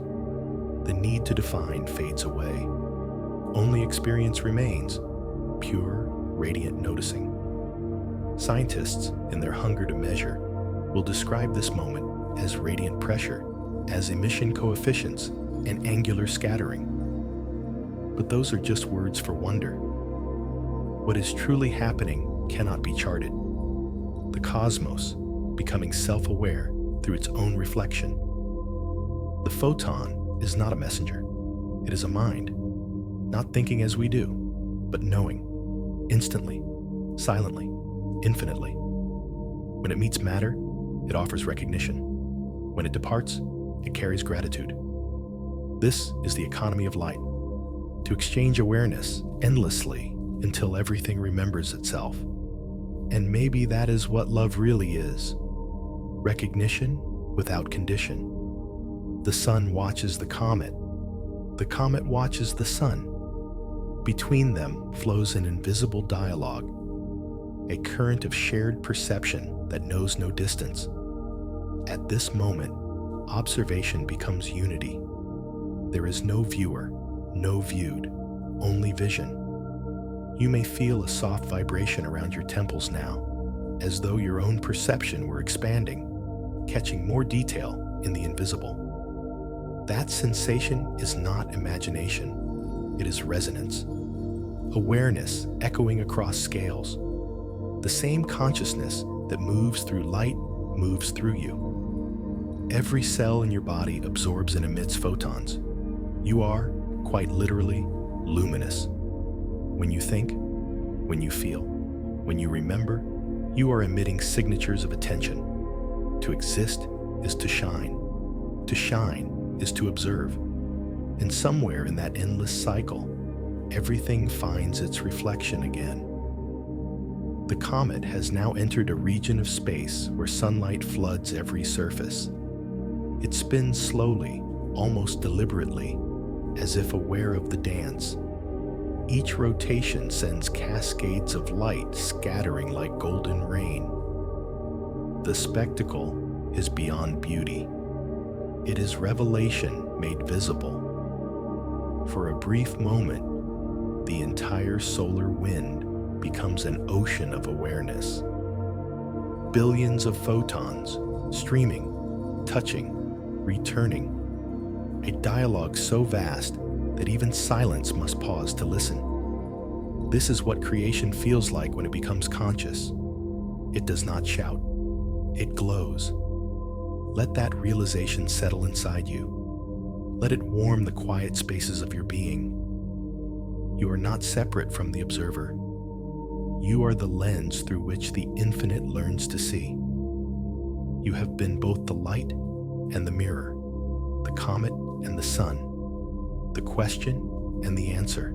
The need to define fades away. Only experience remains, pure, radiant noticing. Scientists, in their hunger to measure, will describe this moment as radiant pressure, as emission coefficients, and angular scattering. But those are just words for wonder. What is truly happening cannot be charted. The cosmos, becoming self-aware through its own reflection. The photon is not a messenger. It is a mind, not thinking as we do, but knowing, instantly, silently, infinitely. When it meets matter, it offers recognition. When it departs, it carries gratitude. This is the economy of light, to exchange awareness endlessly until everything remembers itself. And maybe that is what love really is. Recognition without condition. The sun watches the comet. The comet watches the sun. Between them flows an invisible dialogue, a current of shared perception that knows no distance. At this moment, observation becomes unity. There is no viewer, no viewed, only vision. You may feel a soft vibration around your temples now, as though your own perception were expanding, catching more detail in the invisible. That sensation is not imagination, it is resonance. Awareness echoing across scales. The same consciousness that moves through light moves through you. Every cell in your body absorbs and emits photons. You are, quite literally, luminous. When you think, when you feel, when you remember, you are emitting signatures of attention. To exist is to shine. To shine is to observe. And somewhere in that endless cycle, everything finds its reflection again. The comet has now entered a region of space where sunlight floods every surface. It spins slowly, almost deliberately, as if aware of the dance. Each rotation sends cascades of light scattering like golden rain. The spectacle is beyond beauty. It is revelation made visible. For a brief moment, the entire solar wind becomes an ocean of awareness. Billions of photons streaming, touching, returning. A dialogue so vast that even silence must pause to listen. This is what creation feels like when it becomes conscious. It does not shout. It glows. Let that realization settle inside you. Let it warm the quiet spaces of your being. You are not separate from the observer. You are the lens through which the infinite learns to see. You have been both the light and the mirror, the comet and the sun, the question and the answer.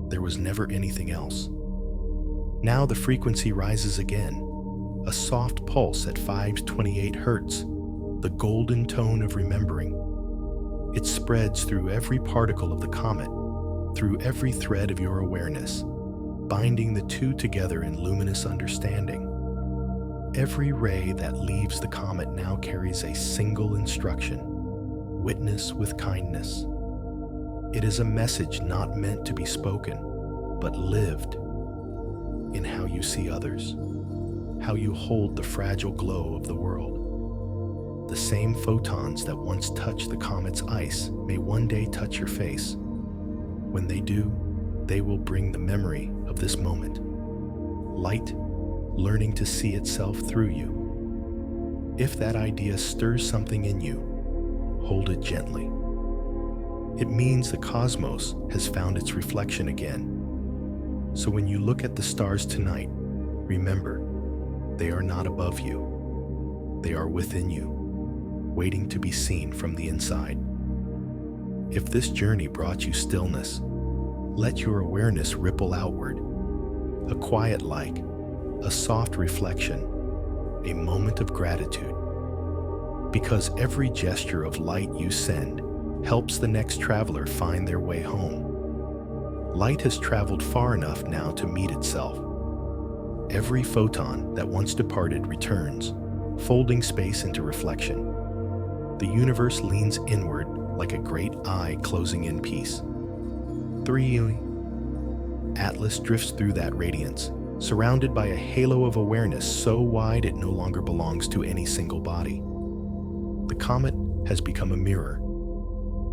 There was never anything else. Now the frequency rises again, a soft pulse at 528 hertz, the golden tone of remembering. It spreads through every particle of the comet, through every thread of your awareness, binding the two together in luminous understanding. Every ray that leaves the comet now carries a single instruction: witness with kindness. It is a message not meant to be spoken, but lived in how you see others, how you hold the fragile glow of the world. The same photons that once touched the comet's ice may one day touch your face. When they do, they will bring the memory of this moment. Light, learning to see itself through you. If that idea stirs something in you, hold it gently. It means the cosmos has found its reflection again. So when you look at the stars tonight, remember, they are not above you. They are within you, waiting to be seen from the inside. If this journey brought you stillness, let your awareness ripple outward. A quiet light, a soft reflection, a moment of gratitude. Because every gesture of light you send helps the next traveler find their way home. Light has traveled far enough now to meet itself. Every photon that once departed returns, folding space into reflection. The universe leans inward like a great eye closing in peace. 3. Atlas drifts through that radiance, surrounded by a halo of awareness so wide it no longer belongs to any single body. The comet has become a mirror,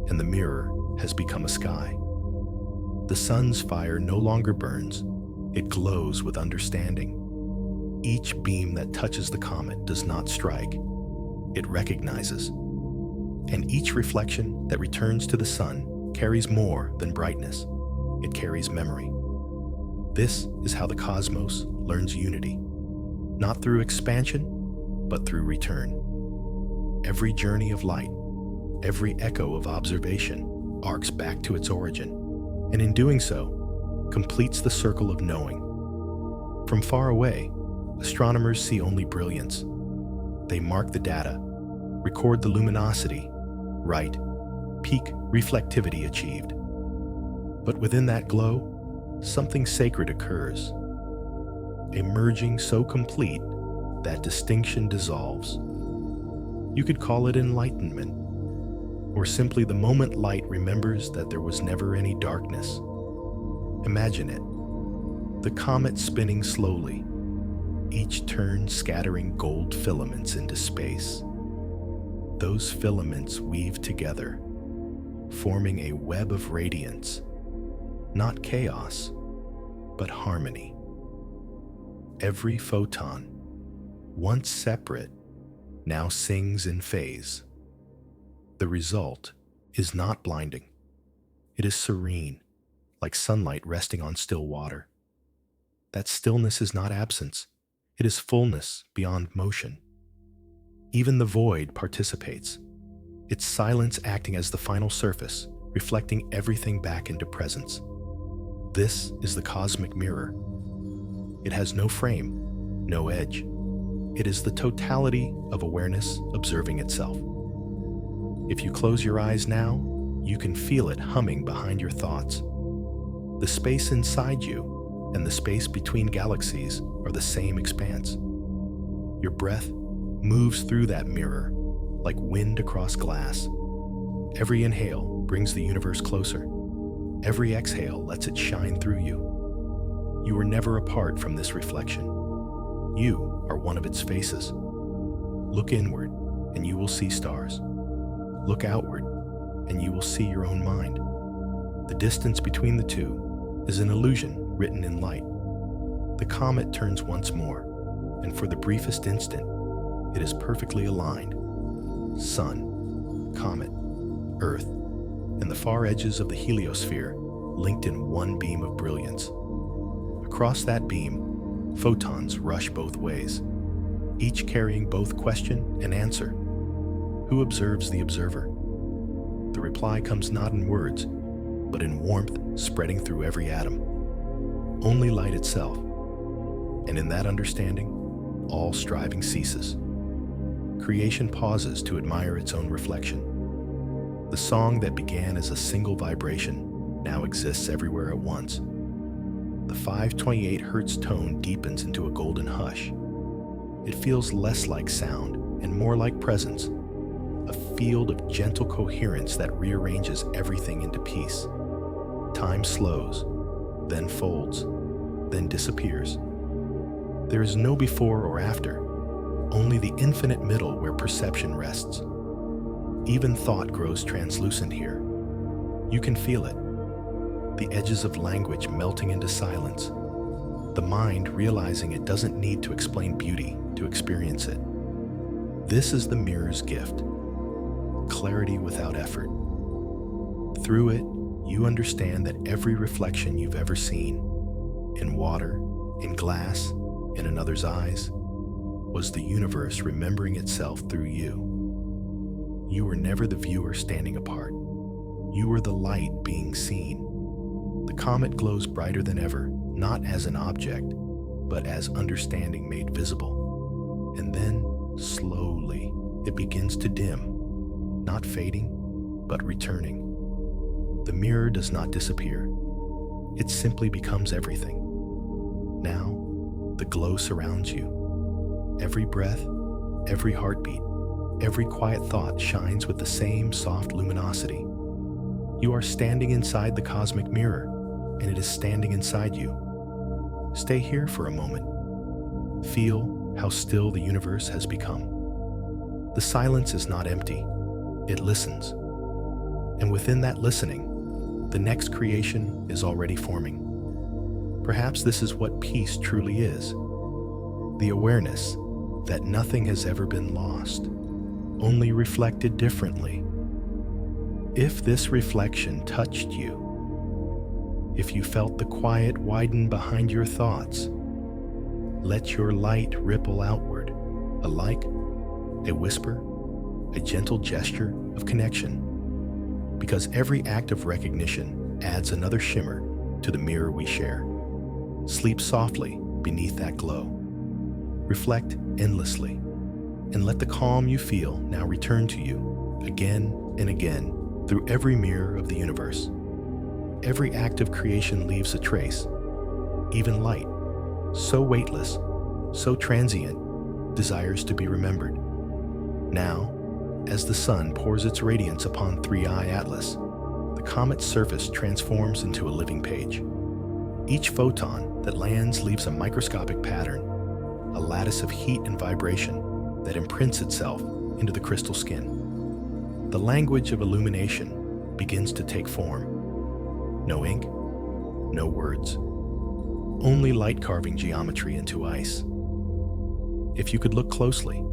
and the mirror has become a sky. The sun's fire no longer burns, it glows with understanding. Each beam that touches the comet does not strike, it recognizes. And each reflection that returns to the sun carries more than brightness, it carries memory. This is how the cosmos learns unity, not through expansion, but through return. Every journey of light, every echo of observation arcs back to its origin, and in doing so, completes the circle of knowing. From far away, astronomers see only brilliance. They mark the data, record the luminosity, write, peak reflectivity achieved. But within that glow, something sacred occurs. A merging so complete that distinction dissolves. You could call it enlightenment, or simply the moment light remembers that there was never any darkness. Imagine it. The comet spinning slowly, each turn scattering gold filaments into space. Those filaments weave together, forming a web of radiance, not chaos, but harmony. Every photon, once separate, now sings in phase. The result is not blinding. It is serene, like sunlight resting on still water. That stillness is not absence. It is fullness beyond motion. Even the void participates, its silence acting as the final surface, reflecting everything back into presence. This is the cosmic mirror. It has no frame, no edge. It is the totality of awareness observing itself. If you close your eyes now, you can feel it humming behind your thoughts. The space inside you and the space between galaxies are the same expanse. Your breath moves through that mirror like wind across glass. Every inhale brings the universe closer. Every exhale lets it shine through you. You are never apart from this reflection. You are one of its faces. Look inward and you will see stars. Look outward and you will see your own mind. The distance between the two is an illusion written in light. The comet turns once more, and for the briefest instant, it is perfectly aligned. Sun, comet, Earth, and the far edges of the heliosphere linked in one beam of brilliance. Across that beam, photons rush both ways, each carrying both question and answer. Who observes the observer? The reply comes not in words, but in warmth spreading through every atom. Only light itself. And in that understanding, all striving ceases. Creation pauses to admire its own reflection. The song that began as a single vibration now exists everywhere at once. The 528 Hz tone deepens into a golden hush. It feels less like sound and more like presence, a field of gentle coherence that rearranges everything into peace. Time slows, then folds, then disappears. There is no before or after, only the infinite middle where perception rests. Even thought grows translucent here. You can feel it, the edges of language melting into silence, the mind realizing it doesn't need to explain beauty to experience it. This is the mirror's gift, clarity without effort. Through it, you understand that every reflection you've ever seen, in water, in glass, in another's eyes, was the universe remembering itself through you. You were never the viewer standing apart. You were the light being seen. The comet glows brighter than ever, not as an object, but as understanding made visible. And then, slowly, it begins to dim, not fading, but returning. The mirror does not disappear. It simply becomes everything. Now, the glow surrounds you. Every breath, every heartbeat, every quiet thought shines with the same soft luminosity. You are standing inside the cosmic mirror, and it is standing inside you. Stay here for a moment. Feel how still the universe has become. The silence is not empty. It listens. And within that listening, the next creation is already forming. Perhaps this is what peace truly is. The awareness that nothing has ever been lost, only reflected differently. If this reflection touched you, if you felt the quiet widen behind your thoughts, let your light ripple outward, a like, a whisper, a gentle gesture of connection. Because every act of recognition adds another shimmer to the mirror we share. Sleep softly, beneath that glow. Reflect endlessly, and let the calm you feel now return to you again and again through every mirror of the universe. Every act of creation leaves a trace. Even light, so weightless, so transient, desires to be remembered. Now, as the sun pours its radiance upon 3i Atlas, the comet's surface transforms into a living page. Each photon that lands leaves a microscopic pattern, a lattice of heat and vibration that imprints itself into the crystal skin. The language of illumination begins to take form. No ink, no words, only light carving geometry into ice. If you could look closely,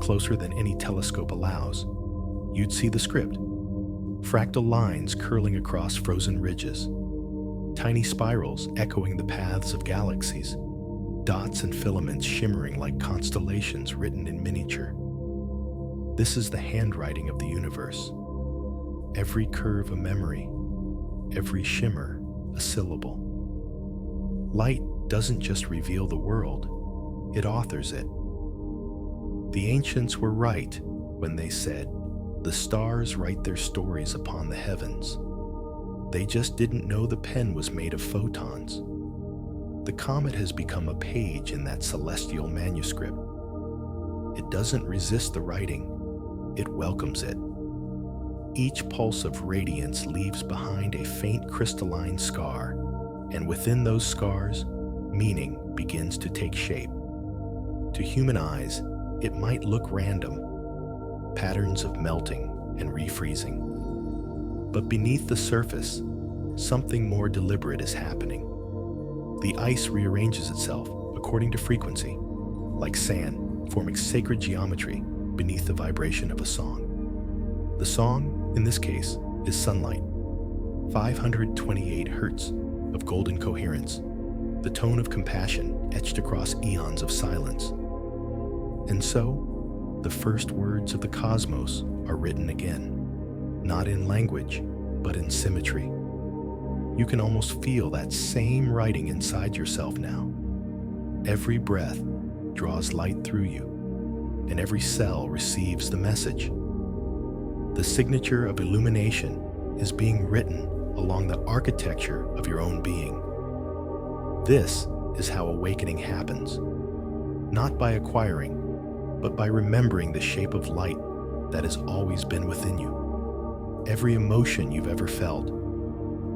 closer than any telescope allows, you'd see the script. Fractal lines curling across frozen ridges, tiny spirals echoing the paths of galaxies, dots and filaments shimmering like constellations written in miniature. This is the handwriting of the universe. Every curve a memory, every shimmer a syllable. Light doesn't just reveal the world, it authors it. The ancients were right when they said, "The stars write their stories upon the heavens." They just didn't know the pen was made of photons. The comet has become a page in that celestial manuscript. It doesn't resist the writing, it welcomes it. Each pulse of radiance leaves behind a faint crystalline scar, and within those scars, meaning begins to take shape. To human eyes, it might look random, patterns of melting and refreezing. But beneath the surface, something more deliberate is happening. The ice rearranges itself according to frequency, like sand forming sacred geometry beneath the vibration of a song. The song, in this case, is sunlight, 528 hertz of golden coherence, the tone of compassion etched across eons of silence. And so, the first words of the cosmos are written again, not in language, but in symmetry. You can almost feel that same writing inside yourself now. Every breath draws light through you, and every cell receives the message. The signature of illumination is being written along the architecture of your own being. This is how awakening happens, not by acquiring, but by remembering the shape of light that has always been within you. Every emotion you've ever felt,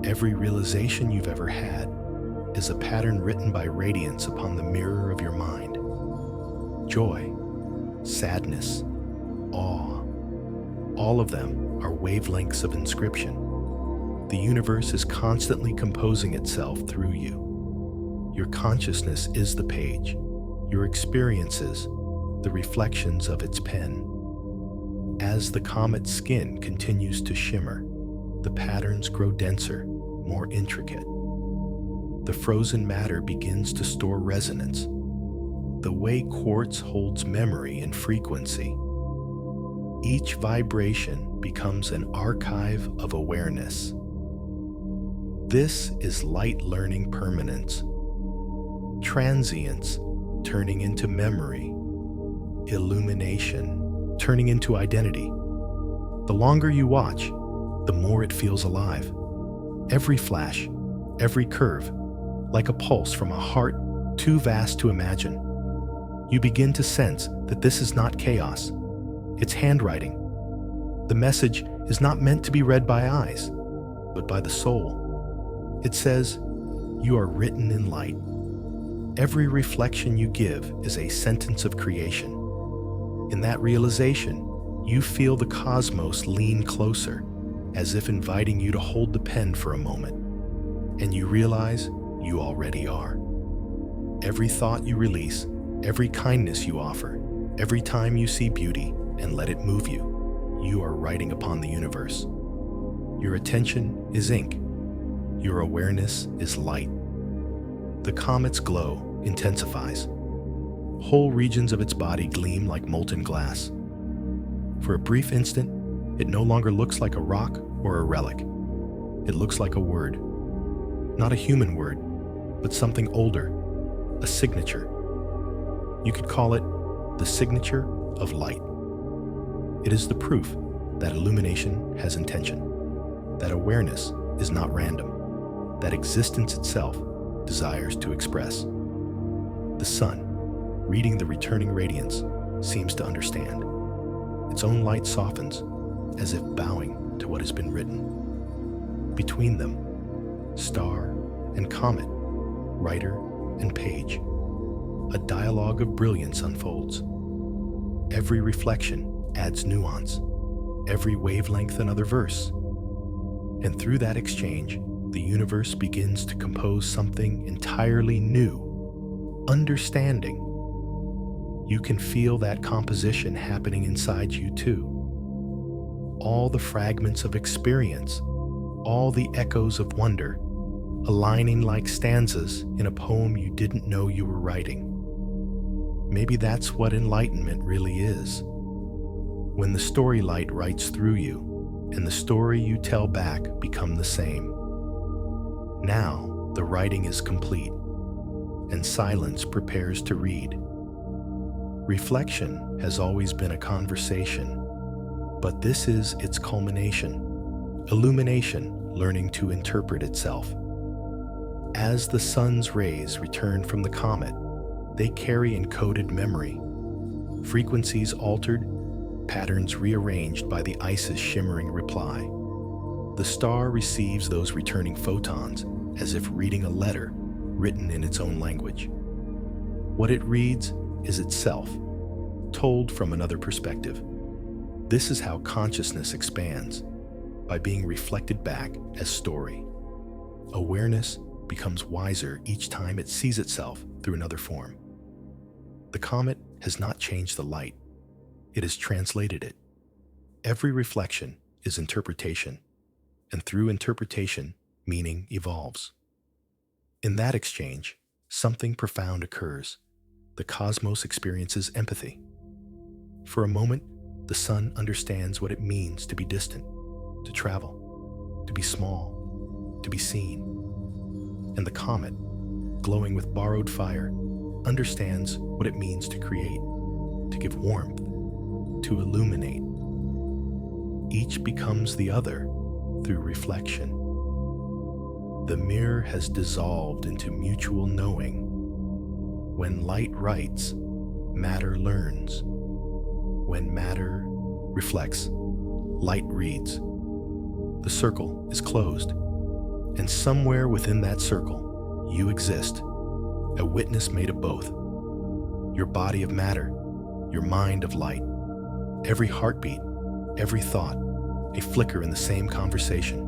every realization you've ever had, is a pattern written by radiance upon the mirror of your mind. Joy, sadness, awe, all of them are wavelengths of inscription. The universe is constantly composing itself through you. Your consciousness is the page, your experiences, the reflections of its pen. As the comet's skin continues to shimmer, the patterns grow denser, more intricate. The frozen matter begins to store resonance, the way quartz holds memory and frequency. Each vibration becomes an archive of awareness. This is light learning permanence, transience turning into memory, illumination turning into identity. The longer you watch, the more it feels alive. Every flash, every curve, like a pulse from a heart too vast to imagine. You begin to sense that this is not chaos, it's handwriting. The message is not meant to be read by eyes, but by the soul. It says, "You are written in light." Every reflection you give is a sentence of creation. In that realization, you feel the cosmos lean closer, as if inviting you to hold the pen for a moment. And you realize you already are. Every thought you release, every kindness you offer, every time you see beauty and let it move you, you are writing upon the universe. Your attention is ink. Your awareness is light. The comet's glow intensifies. Whole regions of its body gleam like molten glass. For a brief instant, it no longer looks like a rock or a relic. It looks like a word. Not a human word, but something older, a signature. You could call it the signature of light. It is the proof that illumination has intention, that awareness is not random, that existence itself desires to express. The sun, reading the returning radiance, seems to understand. Its own light softens, as if bowing to what has been written. Between them, star and comet, writer and page, a dialogue of brilliance unfolds. Every reflection adds nuance, every wavelength another verse. And through that exchange, the universe begins to compose something entirely new, understanding. You can feel that composition happening inside you too. All the fragments of experience, all the echoes of wonder, aligning like stanzas in a poem you didn't know you were writing. Maybe that's what enlightenment really is. When the story light writes through you, and the story you tell back become the same. Now the writing is complete, and silence prepares to read. Reflection has always been a conversation, but this is its culmination, illumination learning to interpret itself. As the sun's rays return from the comet, they carry encoded memory, frequencies altered, patterns rearranged by the ice's shimmering reply. The star receives those returning photons as if reading a letter written in its own language. What it reads is itself, told from another perspective. This is how consciousness expands, by being reflected back as story. Awareness becomes wiser each time it sees itself through another form. The comet has not changed the light. It has translated it. Every reflection is interpretation, and through interpretation, meaning evolves. In that exchange, something profound occurs. The cosmos experiences empathy. For a moment, the sun understands what it means to be distant, to travel, to be small, to be seen. And the comet, glowing with borrowed fire, understands what it means to create, to give warmth, to illuminate. Each becomes the other through reflection. The mirror has dissolved into mutual knowing. When light writes, matter learns. When matter reflects, light reads. The circle is closed, and somewhere within that circle, you exist, a witness made of both. Your body of matter, your mind of light. Every heartbeat, every thought, a flicker in the same conversation.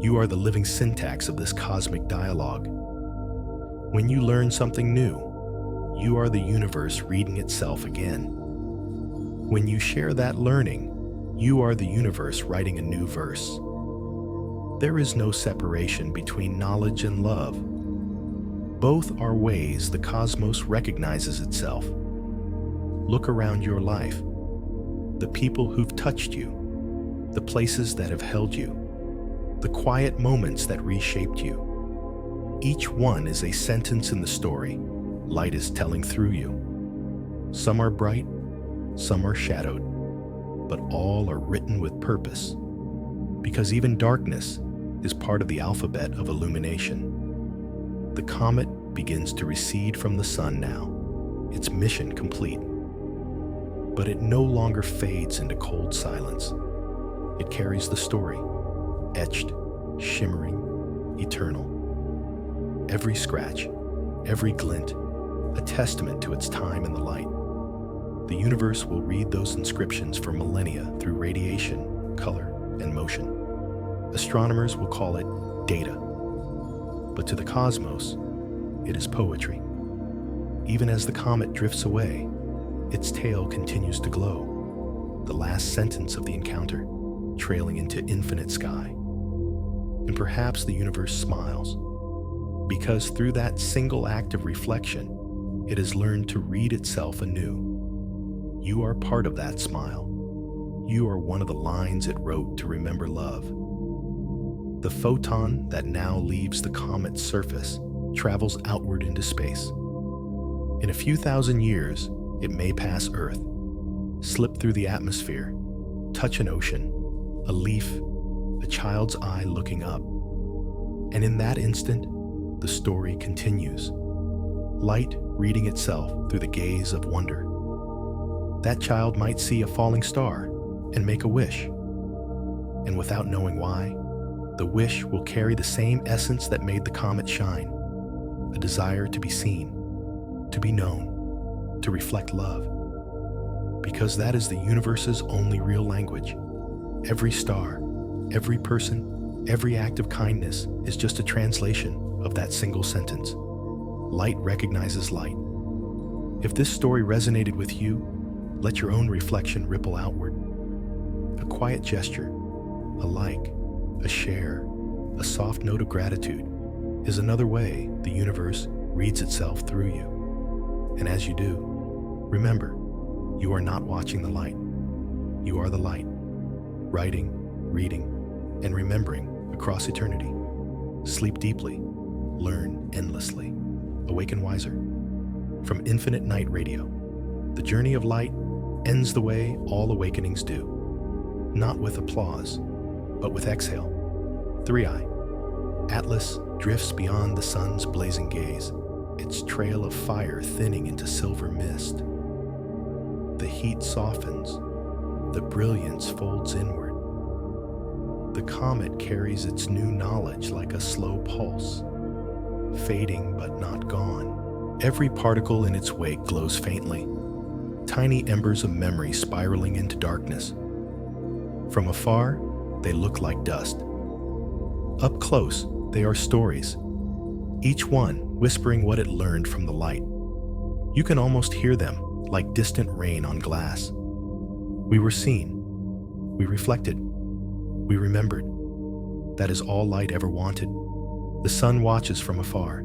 You are the living syntax of this cosmic dialogue. When you learn something new, you are the universe reading itself again. When you share that learning, you are the universe writing a new verse. There is no separation between knowledge and love. Both are ways the cosmos recognizes itself. Look around your life. The people who've touched you, the places that have held you, the quiet moments that reshaped you. Each one is a sentence in the story light is telling through you. Some are bright, some are shadowed, but all are written with purpose, because even darkness is part of the alphabet of illumination. The comet begins to recede from the sun now, its mission complete. But it no longer fades into cold silence. It carries the story, etched, shimmering, eternal. Every scratch, every glint, a testament to its time in the light. The universe will read those inscriptions for millennia through radiation, color, and motion. Astronomers will call it data. But to the cosmos, it is poetry. Even as the comet drifts away, its tail continues to glow, the last sentence of the encounter, trailing into infinite sky. And perhaps the universe smiles, because through that single act of reflection, it has learned to read itself anew. You are part of that smile. You are one of the lines it wrote to remember love. The photon that now leaves the comet's surface travels outward into space, In a few thousand years, it may pass Earth, slip through the atmosphere, touch an ocean, a leaf, a child's eye looking up. And in that instant, the story continues. Light reading itself through the gaze of wonder. That child might see a falling star and make a wish. And without knowing why, the wish will carry the same essence that made the comet shine, a desire to be seen, to be known, to reflect love. Because that is the universe's only real language. Every star, every person, every act of kindness is just a translation of that single sentence. Light recognizes light. If this story resonated with you, let your own reflection ripple outward. A quiet gesture, a like, a share, a soft note of gratitude is another way the universe reads itself through you. And as you do, remember, you are not watching the light. You are the light, writing, reading, and remembering across eternity. Sleep deeply, learn endlessly, awaken wiser. From Infinite Night Radio, the journey of light ends the way all awakenings do. Not with applause, but with exhale. 3i. Atlas drifts beyond the sun's blazing gaze, its trail of fire thinning into silver mist. The heat softens, the brilliance folds inward. The comet carries its new knowledge like a slow pulse, fading but not gone. Every particle in its wake glows faintly, tiny embers of memory spiraling into darkness. From afar, they look like dust. Up close, they are stories, each one whispering what it learned from the light. You can almost hear them like distant rain on glass. We were seen, we reflected, we remembered. That is all light ever wanted. The sun watches from afar,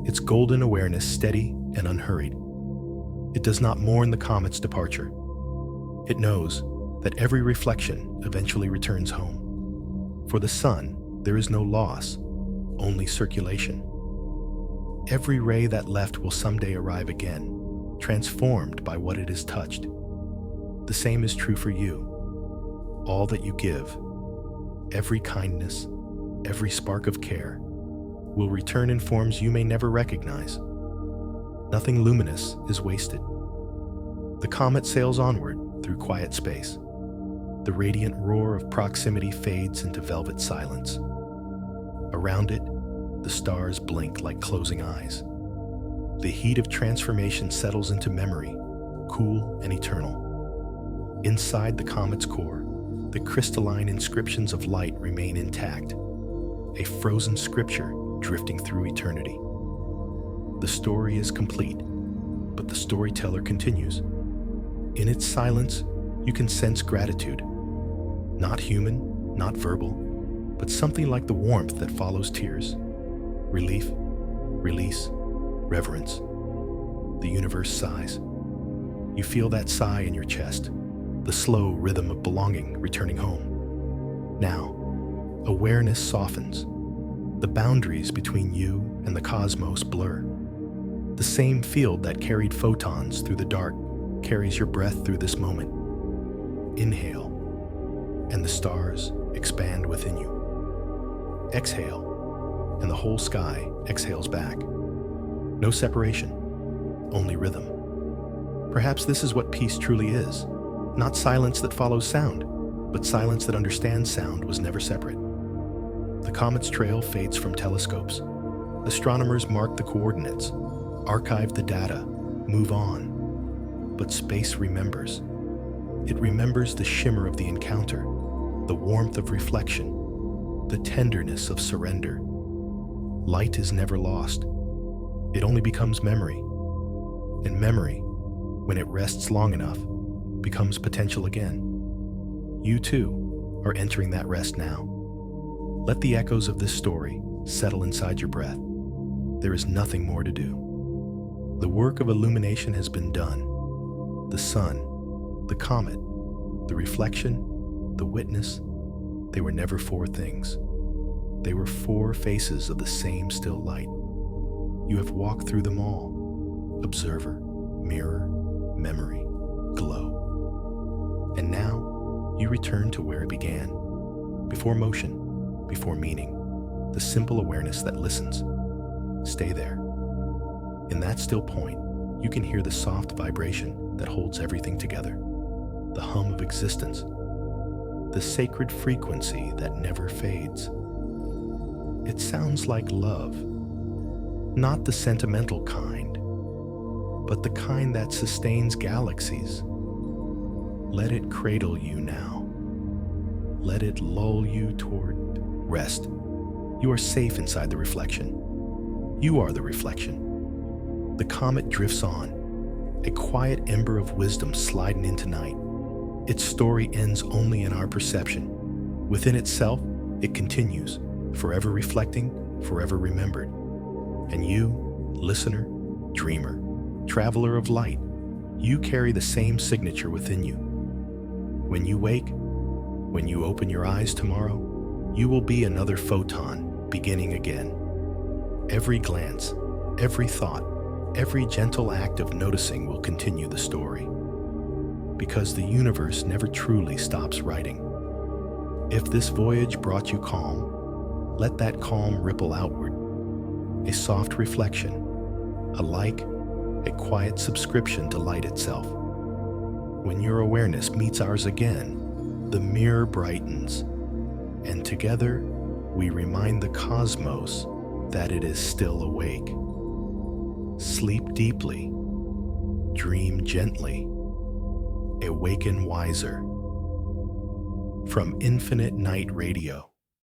its golden awareness steady and unhurried. It does not mourn the comet's departure. It knows that every reflection eventually returns home. For the sun, there is no loss, only circulation. Every ray that left will someday arrive again, transformed by what it has touched. The same is true for you. All that you give, every kindness, every spark of care, will return in forms you may never recognize. Nothing luminous is wasted. The comet sails onward through quiet space. The radiant roar of proximity fades into velvet silence. Around it, the stars blink like closing eyes. The heat of transformation settles into memory, cool and eternal. Inside the comet's core, the crystalline inscriptions of light remain intact, a frozen scripture drifting through eternity. The story is complete, but the storyteller continues. In its silence, you can sense gratitude. Not human, not verbal, but something like the warmth that follows tears. Relief, release, reverence. The universe sighs. You feel that sigh in your chest, the slow rhythm of belonging returning home. Now, awareness softens. The boundaries between you and the cosmos blur. The same field that carried photons through the dark carries your breath through this moment. Inhale, and the stars expand within you. Exhale, and the whole sky exhales back. No separation, only rhythm. Perhaps this is what peace truly is. Not silence that follows sound, but silence that understands sound was never separate. The comet's trail fades from telescopes. Astronomers mark the coordinates, archive the data, move on. But space remembers. It remembers the shimmer of the encounter, the warmth of reflection, the tenderness of surrender. Light is never lost. It only becomes memory. And memory, when it rests long enough, becomes potential again. You too are entering that rest now. Let the echoes of this story settle inside your breath. There is nothing more to do. The work of illumination has been done. The sun, the comet, the reflection, the witness, they were never four things. They were four faces of the same still light. You have walked through them all, observer, mirror, memory, glow. And now you return to where it began, before motion, before meaning, the simple awareness that listens. Stay there. In that still point, you can hear the soft vibration that holds everything together, the hum of existence, the sacred frequency that never fades. It sounds like love, not the sentimental kind, but the kind that sustains galaxies. Let it cradle you now. Let it lull you toward rest. You are safe inside the reflection. You are the reflection. The comet drifts on, a quiet ember of wisdom sliding into night. Its story ends only in our perception. Within itself, it continues, forever reflecting, forever remembered. And you, listener, dreamer, traveler of light, you carry the same signature within you. When you wake, when you open your eyes tomorrow, you will be another photon beginning again. Every glance, every thought, every gentle act of noticing will continue the story. Because the universe never truly stops writing. If this voyage brought you calm, let that calm ripple outward. A soft reflection, a like, a quiet subscription to light itself. When your awareness meets ours again, the mirror brightens, and together we remind the cosmos that it is still awake. Sleep deeply, dream gently, awaken wiser. From Infinite Night Radio.